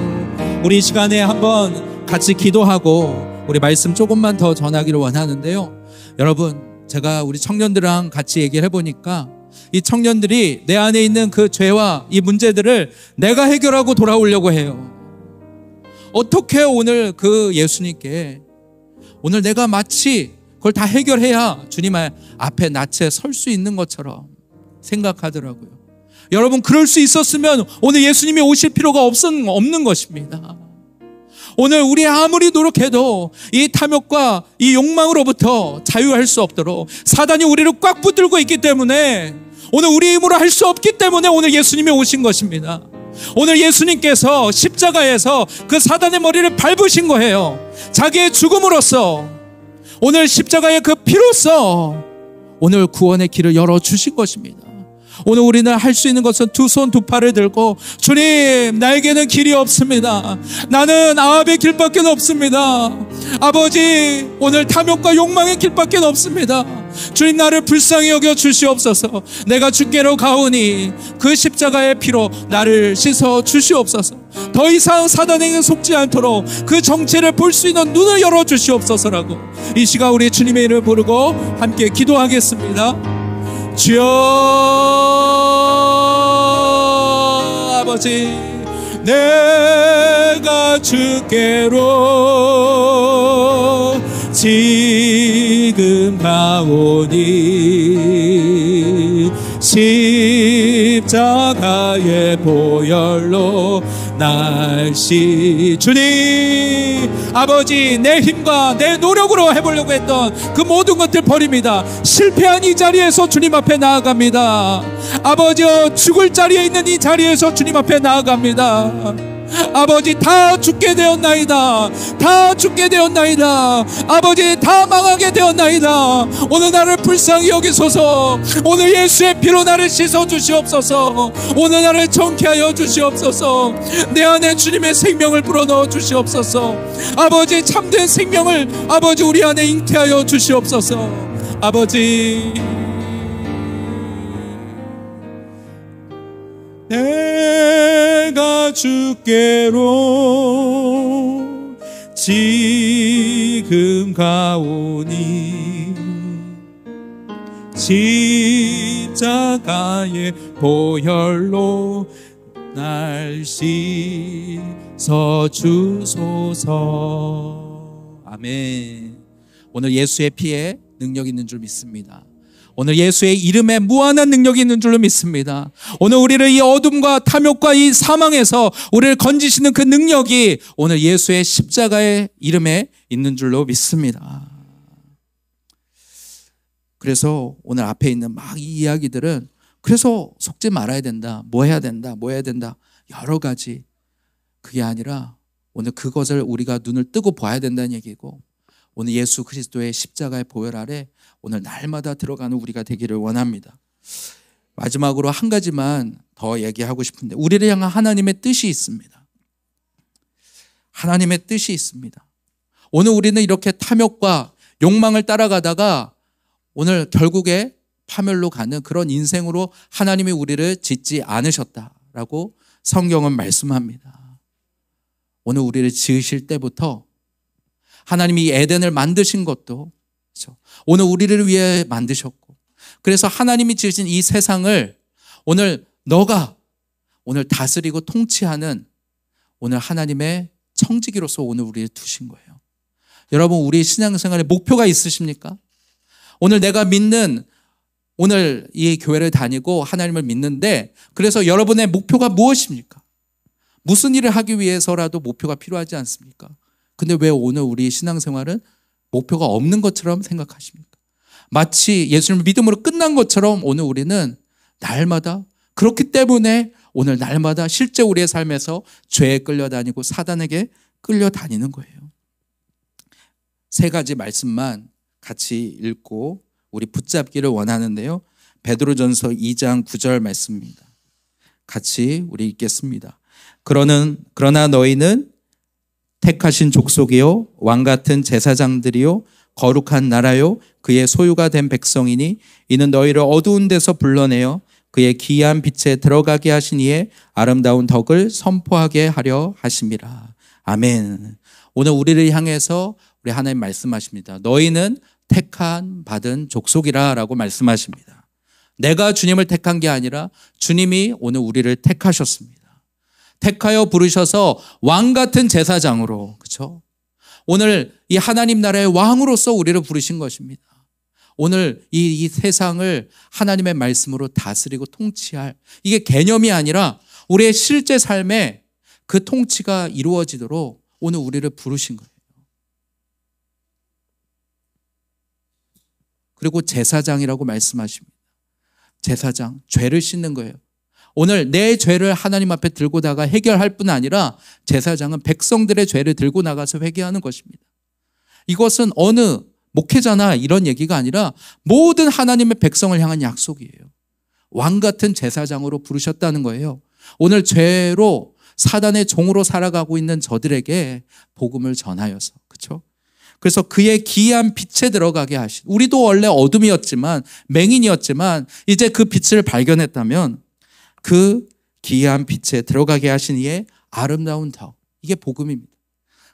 B: 우리 이 시간에 한번 같이 기도하고 우리 말씀 조금만 더 전하기를 원하는데요. 여러분 제가 우리 청년들랑 같이 얘기를 해보니까 이 청년들이 내 안에 있는 그 죄와 이 문제들을 내가 해결하고 돌아오려고 해요. 어떻게 오늘 그 예수님께 오늘 내가 마치 그걸 다 해결해야 주님 앞에 낯에 설 수 있는 것처럼 생각하더라고요. 여러분 그럴 수 있었으면 오늘 예수님이 오실 필요가 없는 것입니다. 오늘 우리 아무리 노력해도 이 탐욕과 이 욕망으로부터 자유할 수 없도록 사단이 우리를 꽉 붙들고 있기 때문에 오늘 우리 힘으로 할 수 없기 때문에 오늘 예수님이 오신 것입니다. 오늘 예수님께서 십자가에서 그 사단의 머리를 밟으신 거예요. 자기의 죽음으로써 오늘 십자가의 그 피로써 오늘 구원의 길을 열어주신 것입니다. 오늘 우리는 할 수 있는 것은 두 손 두 팔을 들고 주님 나에게는 길이 없습니다. 나는 아합의 길밖에 없습니다. 아버지 오늘 탐욕과 욕망의 길밖에 없습니다. 주님 나를 불쌍히 여겨 주시옵소서. 내가 주께로 가오니 그 십자가의 피로 나를 씻어 주시옵소서. 더 이상 사단에게 속지 않도록 그 정체를 볼 수 있는 눈을 열어 주시옵소서라고 이 시간 우리 주님의 이름을 부르고 함께 기도하겠습니다. 주여 아버지 내가 주께로 지금 가오니 십자가의 보혈로 날씨 주님 아버지 내 힘과 내 노력으로 해보려고 했던 그 모든 것들 버립니다. 실패한 이 자리에서 주님 앞에 나아갑니다. 아버지 죽을 자리에 있는 이 자리에서 주님 앞에 나아갑니다. 아버지 다 죽게 되었나이다. 다 죽게 되었나이다. 아버지 다 망하게 되었나이다. 오늘 나를 불쌍히 여기소서. 오늘 예수의 피로 나를 씻어 주시옵소서. 오늘 나를 정케하여 주시옵소서. 내 안에 주님의 생명을 불어넣어 주시옵소서. 아버지 참된 생명을 아버지 우리 안에 잉태하여 주시옵소서. 아버지 내가 주께로 지금 지금 가오니 십자가의 보혈로 날 씻어 주소서. 아멘. 오늘 예수의 피에 능력이 있는 줄 믿습니다. 오늘 예수의 이름에 무한한 능력이 있는 줄로 믿습니다. 오늘 우리를 이 어둠과 탐욕과 이 사망에서 우리를 건지시는 그 능력이 오늘 예수의 십자가의 이름에 있는 줄로 믿습니다. 그래서 오늘 앞에 있는 막 이 이야기들은 그래서 속지 말아야 된다, 뭐 해야 된다, 뭐 해야 된다, 여러 가지. 그게 아니라 오늘 그것을 우리가 눈을 뜨고 봐야 된다는 얘기고, 오늘 예수 그리스도의 십자가의 보혈 아래 오늘 날마다 들어가는 우리가 되기를 원합니다. 마지막으로 한 가지만 더 얘기하고 싶은데, 우리를 향한 하나님의 뜻이 있습니다. 하나님의 뜻이 있습니다. 오늘 우리는 이렇게 탐욕과 욕망을 따라가다가 오늘 결국에 파멸로 가는 그런 인생으로 하나님이 우리를 짓지 않으셨다라고 성경은 말씀합니다. 오늘 우리를 지으실 때부터 하나님이 에덴을 만드신 것도 그렇죠. 오늘 우리를 위해 만드셨고, 그래서 하나님이 지으신 이 세상을 오늘 너가 오늘 다스리고 통치하는 오늘 하나님의 청지기로서 오늘 우리를 두신 거예요. 여러분, 우리 신앙생활에 목표가 있으십니까? 오늘 내가 믿는, 오늘 이 교회를 다니고 하나님을 믿는데, 그래서 여러분의 목표가 무엇입니까? 무슨 일을 하기 위해서라도 목표가 필요하지 않습니까? 근데 왜 오늘 우리 신앙생활은 목표가 없는 것처럼 생각하십니까? 마치 예수님을 믿음으로 끝난 것처럼 오늘 우리는 날마다, 그렇기 때문에 오늘 날마다 실제 우리의 삶에서 죄에 끌려다니고 사단에게 끌려다니는 거예요. 세 가지 말씀만 같이 읽고 우리 붙잡기를 원하는데요. 베드로전서 2장 9절 말씀입니다. 같이 우리 읽겠습니다. 그러나 너희는 택하신 족속이요 왕같은 제사장들이요 거룩한 나라요 그의 소유가 된 백성이니 이는 너희를 어두운 데서 불러내어 그의 기이한 빛에 들어가게 하신 이의 아름다운 덕을 선포하게 하려 하심이라. 아멘. 오늘 우리를 향해서 우리 하나님 말씀하십니다. 너희는 택한 받은 족속이라 라고 말씀하십니다. 내가 주님을 택한 게 아니라 주님이 오늘 우리를 택하셨습니다. 택하여 부르셔서 왕 같은 제사장으로, 그렇죠? 오늘 이 하나님 나라의 왕으로서 우리를 부르신 것입니다. 오늘 이 세상을 하나님의 말씀으로 다스리고 통치할, 이게 개념이 아니라 우리의 실제 삶에 그 통치가 이루어지도록 오늘 우리를 부르신 거예요. 그리고 제사장이라고 말씀하십니다. 제사장, 죄를 씻는 거예요. 오늘 내 죄를 하나님 앞에 들고 나가 해결할 뿐 아니라 제사장은 백성들의 죄를 들고 나가서 회개하는 것입니다. 이것은 어느 목회자나 이런 얘기가 아니라 모든 하나님의 백성을 향한 약속이에요. 왕 같은 제사장으로 부르셨다는 거예요. 오늘 죄로 사단의 종으로 살아가고 있는 저들에게 복음을 전하여서, 그렇죠? 그래서 그의 기이한 빛에 들어가게 하신, 우리도 원래 어둠이었지만 맹인이었지만 이제 그 빛을 발견했다면 그 기이한 빛에 들어가게 하신 이의 아름다운 덕, 이게 복음입니다.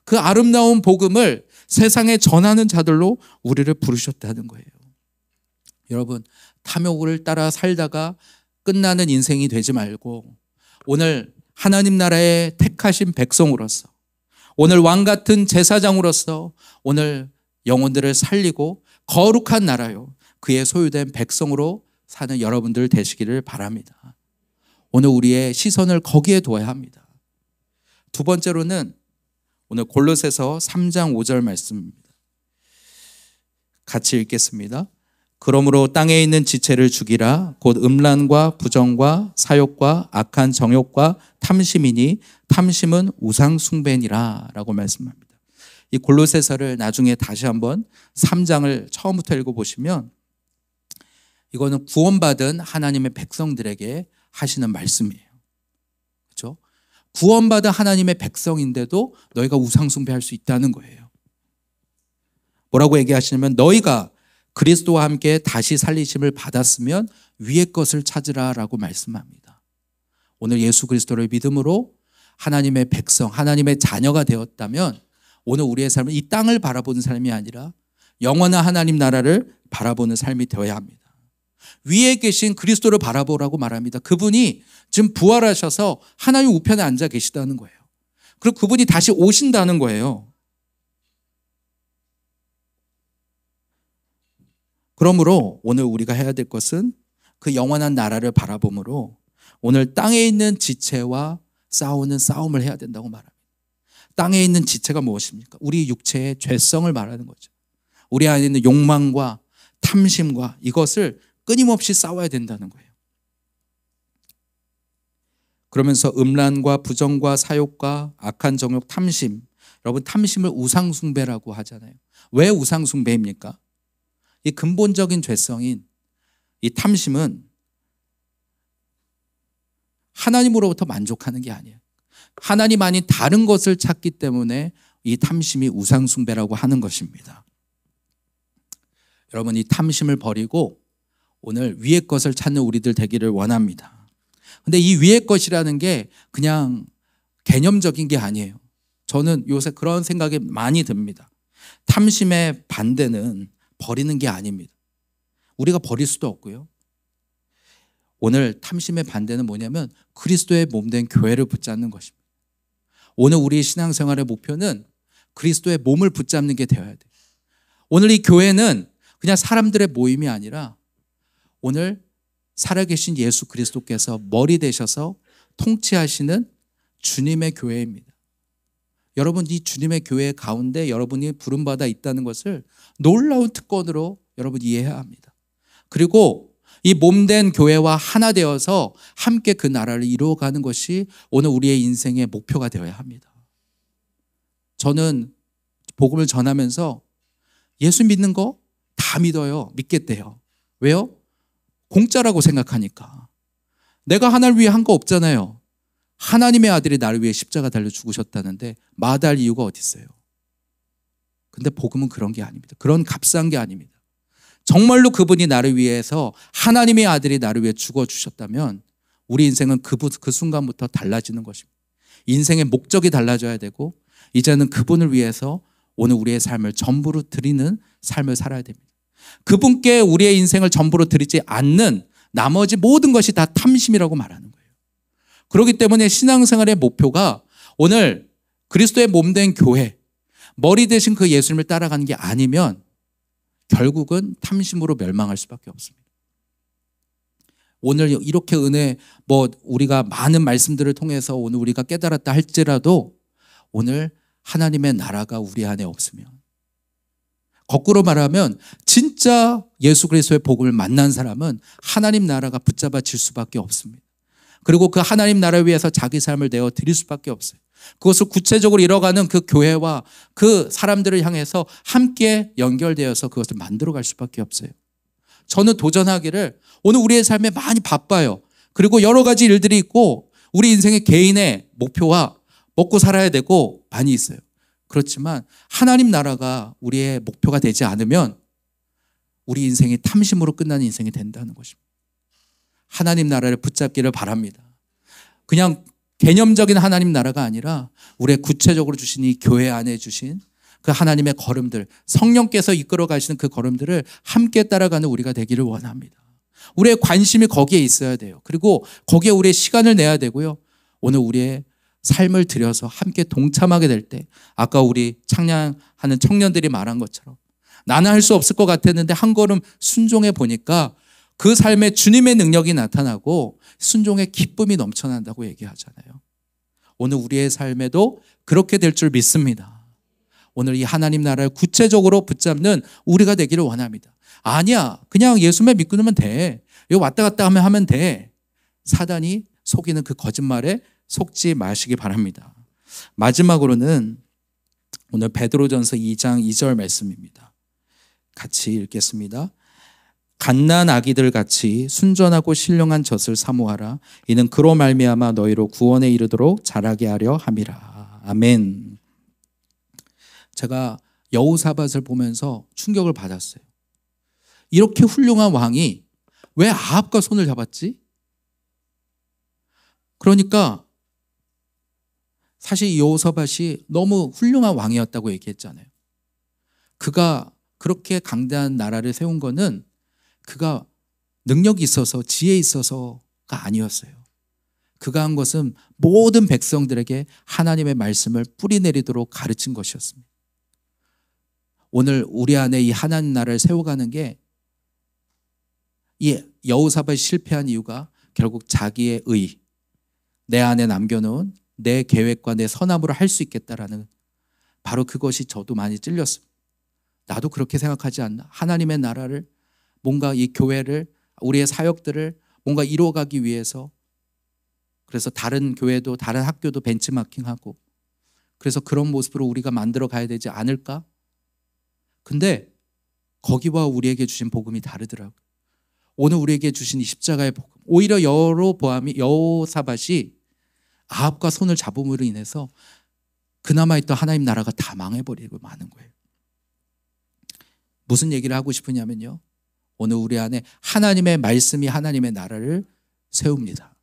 B: 그 아름다운 복음을 세상에 전하는 자들로 우리를 부르셨다는 거예요. 여러분, 탐욕을 따라 살다가 끝나는 인생이 되지 말고 오늘 하나님 나라의 택하신 백성으로서, 오늘 왕 같은 제사장으로서 오늘 영혼들을 살리고 거룩한 나라요 그의 소유된 백성으로 사는 여러분들 되시기를 바랍니다. 오늘 우리의 시선을 거기에 둬야 합니다. 두 번째로는 오늘 골로새서 3장 5절 말씀입니다. 같이 읽겠습니다. 그러므로 땅에 있는 지체를 죽이라. 곧 음란과 부정과 사욕과 악한 정욕과 탐심이니 탐심은 우상 숭배니라 라고 말씀합니다. 이 골로새서를 나중에 다시 한번 3장을 처음부터 읽어보시면 이거는 구원받은 하나님의 백성들에게 하시는 말씀이에요. 그렇죠? 구원받은 하나님의 백성인데도 너희가 우상 숭배할 수 있다는 거예요. 뭐라고 얘기하시냐면 너희가 그리스도와 함께 다시 살리심을 받았으면 위의 것을 찾으라 라고 말씀합니다. 오늘 예수 그리스도를 믿음으로 하나님의 백성, 하나님의 자녀가 되었다면
A: 오늘 우리의 삶은 이 땅을 바라보는 삶이 아니라 영원한 하나님 나라를 바라보는 삶이 되어야 합니다. 위에 계신 그리스도를 바라보라고 말합니다. 그분이 지금 부활하셔서 하나님 우편에 앉아 계시다는 거예요. 그리고 그분이 다시 오신다는 거예요. 그러므로 오늘 우리가 해야 될 것은 그 영원한 나라를 바라봄으로 오늘 땅에 있는 지체와 싸우는 싸움을 해야 된다고 말합니다. 땅에 있는 지체가 무엇입니까? 우리 육체의 죄성을 말하는 거죠. 우리 안에 있는 욕망과 탐심과 이것을 끊임없이 싸워야 된다는 거예요. 그러면서 음란과 부정과 사욕과 악한 정욕, 탐심. 여러분, 탐심을 우상숭배라고 하잖아요. 왜 우상숭배입니까? 이 근본적인 죄성인 이 탐심은 하나님으로부터 만족하는 게 아니에요. 하나님 아닌 다른 것을 찾기 때문에 이 탐심이 우상숭배라고 하는 것입니다. 여러분, 이 탐심을 버리고 오늘 위의 것을 찾는 우리들 되기를 원합니다. 근데 이 위의 것이라는 게 그냥 개념적인 게 아니에요. 저는 요새 그런 생각이 많이 듭니다. 탐심의 반대는 버리는 게 아닙니다. 우리가 버릴 수도 없고요. 오늘 탐심의 반대는 뭐냐면 그리스도의 몸된 교회를 붙잡는 것입니다. 오늘 우리 신앙생활의 목표는 그리스도의 몸을 붙잡는 게 되어야 돼요. 오늘 이 교회는 그냥 사람들의 모임이 아니라 오늘 살아계신 예수 그리스도께서 머리 되셔서 통치하시는 주님의 교회입니다. 여러분, 이 주님의 교회 가운데 여러분이 부름받아 있다는 것을 놀라운 특권으로 여러분 이해해야 합니다. 그리고 이 몸된 교회와 하나 되어서 함께 그 나라를 이루어가는 것이 오늘 우리의 인생의 목표가 되어야 합니다. 저는 복음을 전하면서 예수 믿는 거 다 믿어요. 믿겠대요. 왜요? 공짜라고 생각하니까. 내가 하나를 위해 한 거 없잖아요. 하나님의 아들이 나를 위해 십자가 달려 죽으셨다는데 마다할 이유가 어디 있어요? 근데 복음은 그런 게 아닙니다. 그런 값싼 게 아닙니다. 정말로 그분이 나를 위해서 하나님의 아들이 나를 위해 죽어주셨다면 우리 인생은 그 순간부터 달라지는 것입니다. 인생의 목적이 달라져야 되고 이제는 그분을 위해서 오늘 우리의 삶을 전부로 드리는 삶을 살아야 됩니다. 그분께 우리의 인생을 전부로 드리지 않는 나머지 모든 것이 다 탐심이라고 말하는 거예요. 그렇기 때문에 신앙생활의 목표가 오늘 그리스도의 몸된 교회, 머리 대신 그 예수님을 따라가는 게 아니면 결국은 탐심으로 멸망할 수밖에 없습니다. 오늘 이렇게 은혜, 우리가 많은 말씀들을 통해서 오늘 우리가 깨달았다 할지라도 오늘 하나님의 나라가 우리 안에 없으면, 거꾸로 말하면 진짜 예수 그리스도의 복음을 만난 사람은 하나님 나라가 붙잡아질 수밖에 없습니다. 그리고 그 하나님 나라를 위해서 자기 삶을 내어 드릴 수밖에 없어요. 그것을 구체적으로 이뤄가는 그 교회와 그 사람들을 향해서 함께 연결되어서 그것을 만들어갈 수밖에 없어요. 저는 도전하기를 오늘 우리의 삶에 많이 바빠요. 그리고 여러 가지 일들이 있고 우리 인생의 개인의 목표와 먹고 살아야 되고 많이 있어요. 그렇지만 하나님 나라가 우리의 목표가 되지 않으면 우리 인생이 탐심으로 끝나는 인생이 된다는 것입니다. 하나님 나라를 붙잡기를 바랍니다. 그냥 개념적인 하나님 나라가 아니라 우리의 구체적으로 주신 이 교회 안에 주신 그 하나님의 걸음들, 성령께서 이끌어 가시는 그 걸음들을 함께 따라가는 우리가 되기를 원합니다. 우리의 관심이 거기에 있어야 돼요. 그리고 거기에 우리의 시간을 내야 되고요. 오늘 우리의 삶을 들여서 함께 동참하게 될 때 아까 우리 찬양하는 청년들이 말한 것처럼 나는 할 수 없을 것 같았는데 한 걸음 순종해 보니까 그 삶에 주님의 능력이 나타나고 순종의 기쁨이 넘쳐난다고 얘기하잖아요. 오늘 우리의 삶에도 그렇게 될 줄 믿습니다. 오늘 이 하나님 나라를 구체적으로 붙잡는 우리가 되기를 원합니다. 아니야, 그냥 예수만 믿고 나면 돼. 여기 왔다 갔다 하면 돼. 사단이 속이는 그 거짓말에 속지 마시기 바랍니다. 마지막으로는 오늘 베드로전서 2장 2절 말씀입니다. 같이 읽겠습니다. 갓난 아기들 같이 순전하고 신령한 젖을 사모하라. 이는 그로 말미암아 너희로 구원에 이르도록 자라게 하려 함이라. 아멘. 제가 여호사밧을 보면서 충격을 받았어요. 이렇게 훌륭한 왕이 왜 아합과 손을 잡았지? 그러니까 사실 여호사밧이 너무 훌륭한 왕이었다고 얘기했잖아요. 그가 그렇게 강대한 나라를 세운 거는 그가 능력이 있어서 지혜 있어서가 아니었어요. 그가 한 것은 모든 백성들에게 하나님의 말씀을 뿌리내리도록 가르친 것이었습니다. 오늘 우리 안에 이 하나님 나라를 세워가는 게 이 여호사밧이 실패한 이유가 결국 자기의 의, 내 안에 남겨놓은 내 계획과 내 선함으로 할 수 있겠다라는 바로 그것이 저도 많이 찔렸습니다. 나도 그렇게 생각하지 않나? 하나님의 나라를 뭔가 이 교회를 우리의 사역들을 뭔가 이루어가기 위해서 그래서 다른 교회도 다른 학교도 벤치마킹하고 그래서 그런 모습으로 우리가 만들어 가야 되지 않을까? 근데 거기와 우리에게 주신 복음이 다르더라고요. 오늘 우리에게 주신 이 십자가의 복음, 오히려 여호사밧이 아합과 손을 잡음으로 인해서 그나마 있던 하나님 나라가 다 망해버리고 마는 거예요. 무슨 얘기를 하고 싶으냐면요, 오늘 우리 안에 하나님의 말씀이 하나님의 나라를 세웁니다.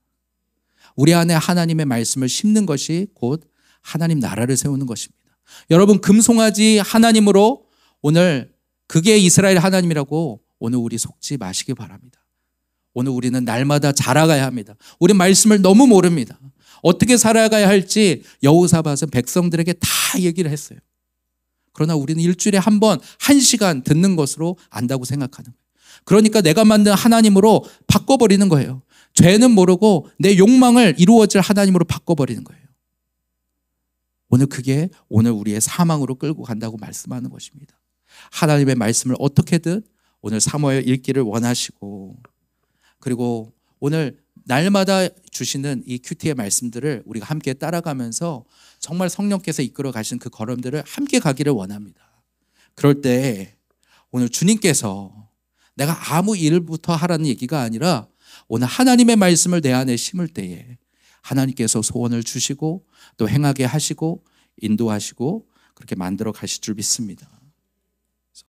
A: 우리 안에 하나님의 말씀을 심는 것이 곧 하나님 나라를 세우는 것입니다. 여러분, 금송아지 하나님으로 오늘 그게 이스라엘 하나님이라고 오늘 우리 속지 마시기 바랍니다. 오늘 우리는 날마다 자라가야 합니다. 우리 말씀을 너무 모릅니다. 어떻게 살아가야 할지 여호사밧은 백성들에게 다 얘기를 했어요. 그러나 우리는 일주일에 한 번, 1시간 듣는 것으로 안다고 생각하는 거예요. 그러니까 내가 만든 하나님으로 바꿔버리는 거예요. 죄는 모르고 내 욕망을 이루어질 하나님으로 바꿔버리는 거예요. 오늘 그게 오늘 우리의 사망으로 끌고 간다고 말씀하는 것입니다. 하나님의 말씀을 어떻게든 오늘 사모하여 읽기를 원하시고, 그리고 오늘 날마다 주시는 이 큐티의 말씀들을 우리가 함께 따라가면서 정말 성령께서 이끌어 가신 그 걸음들을 함께 가기를 원합니다. 그럴 때 오늘 주님께서 내가 아무 일부터 하라는 얘기가 아니라 오늘 하나님의 말씀을 내 안에 심을 때에 하나님께서 소원을 주시고 또 행하게 하시고 인도하시고 그렇게 만들어 가실 줄 믿습니다.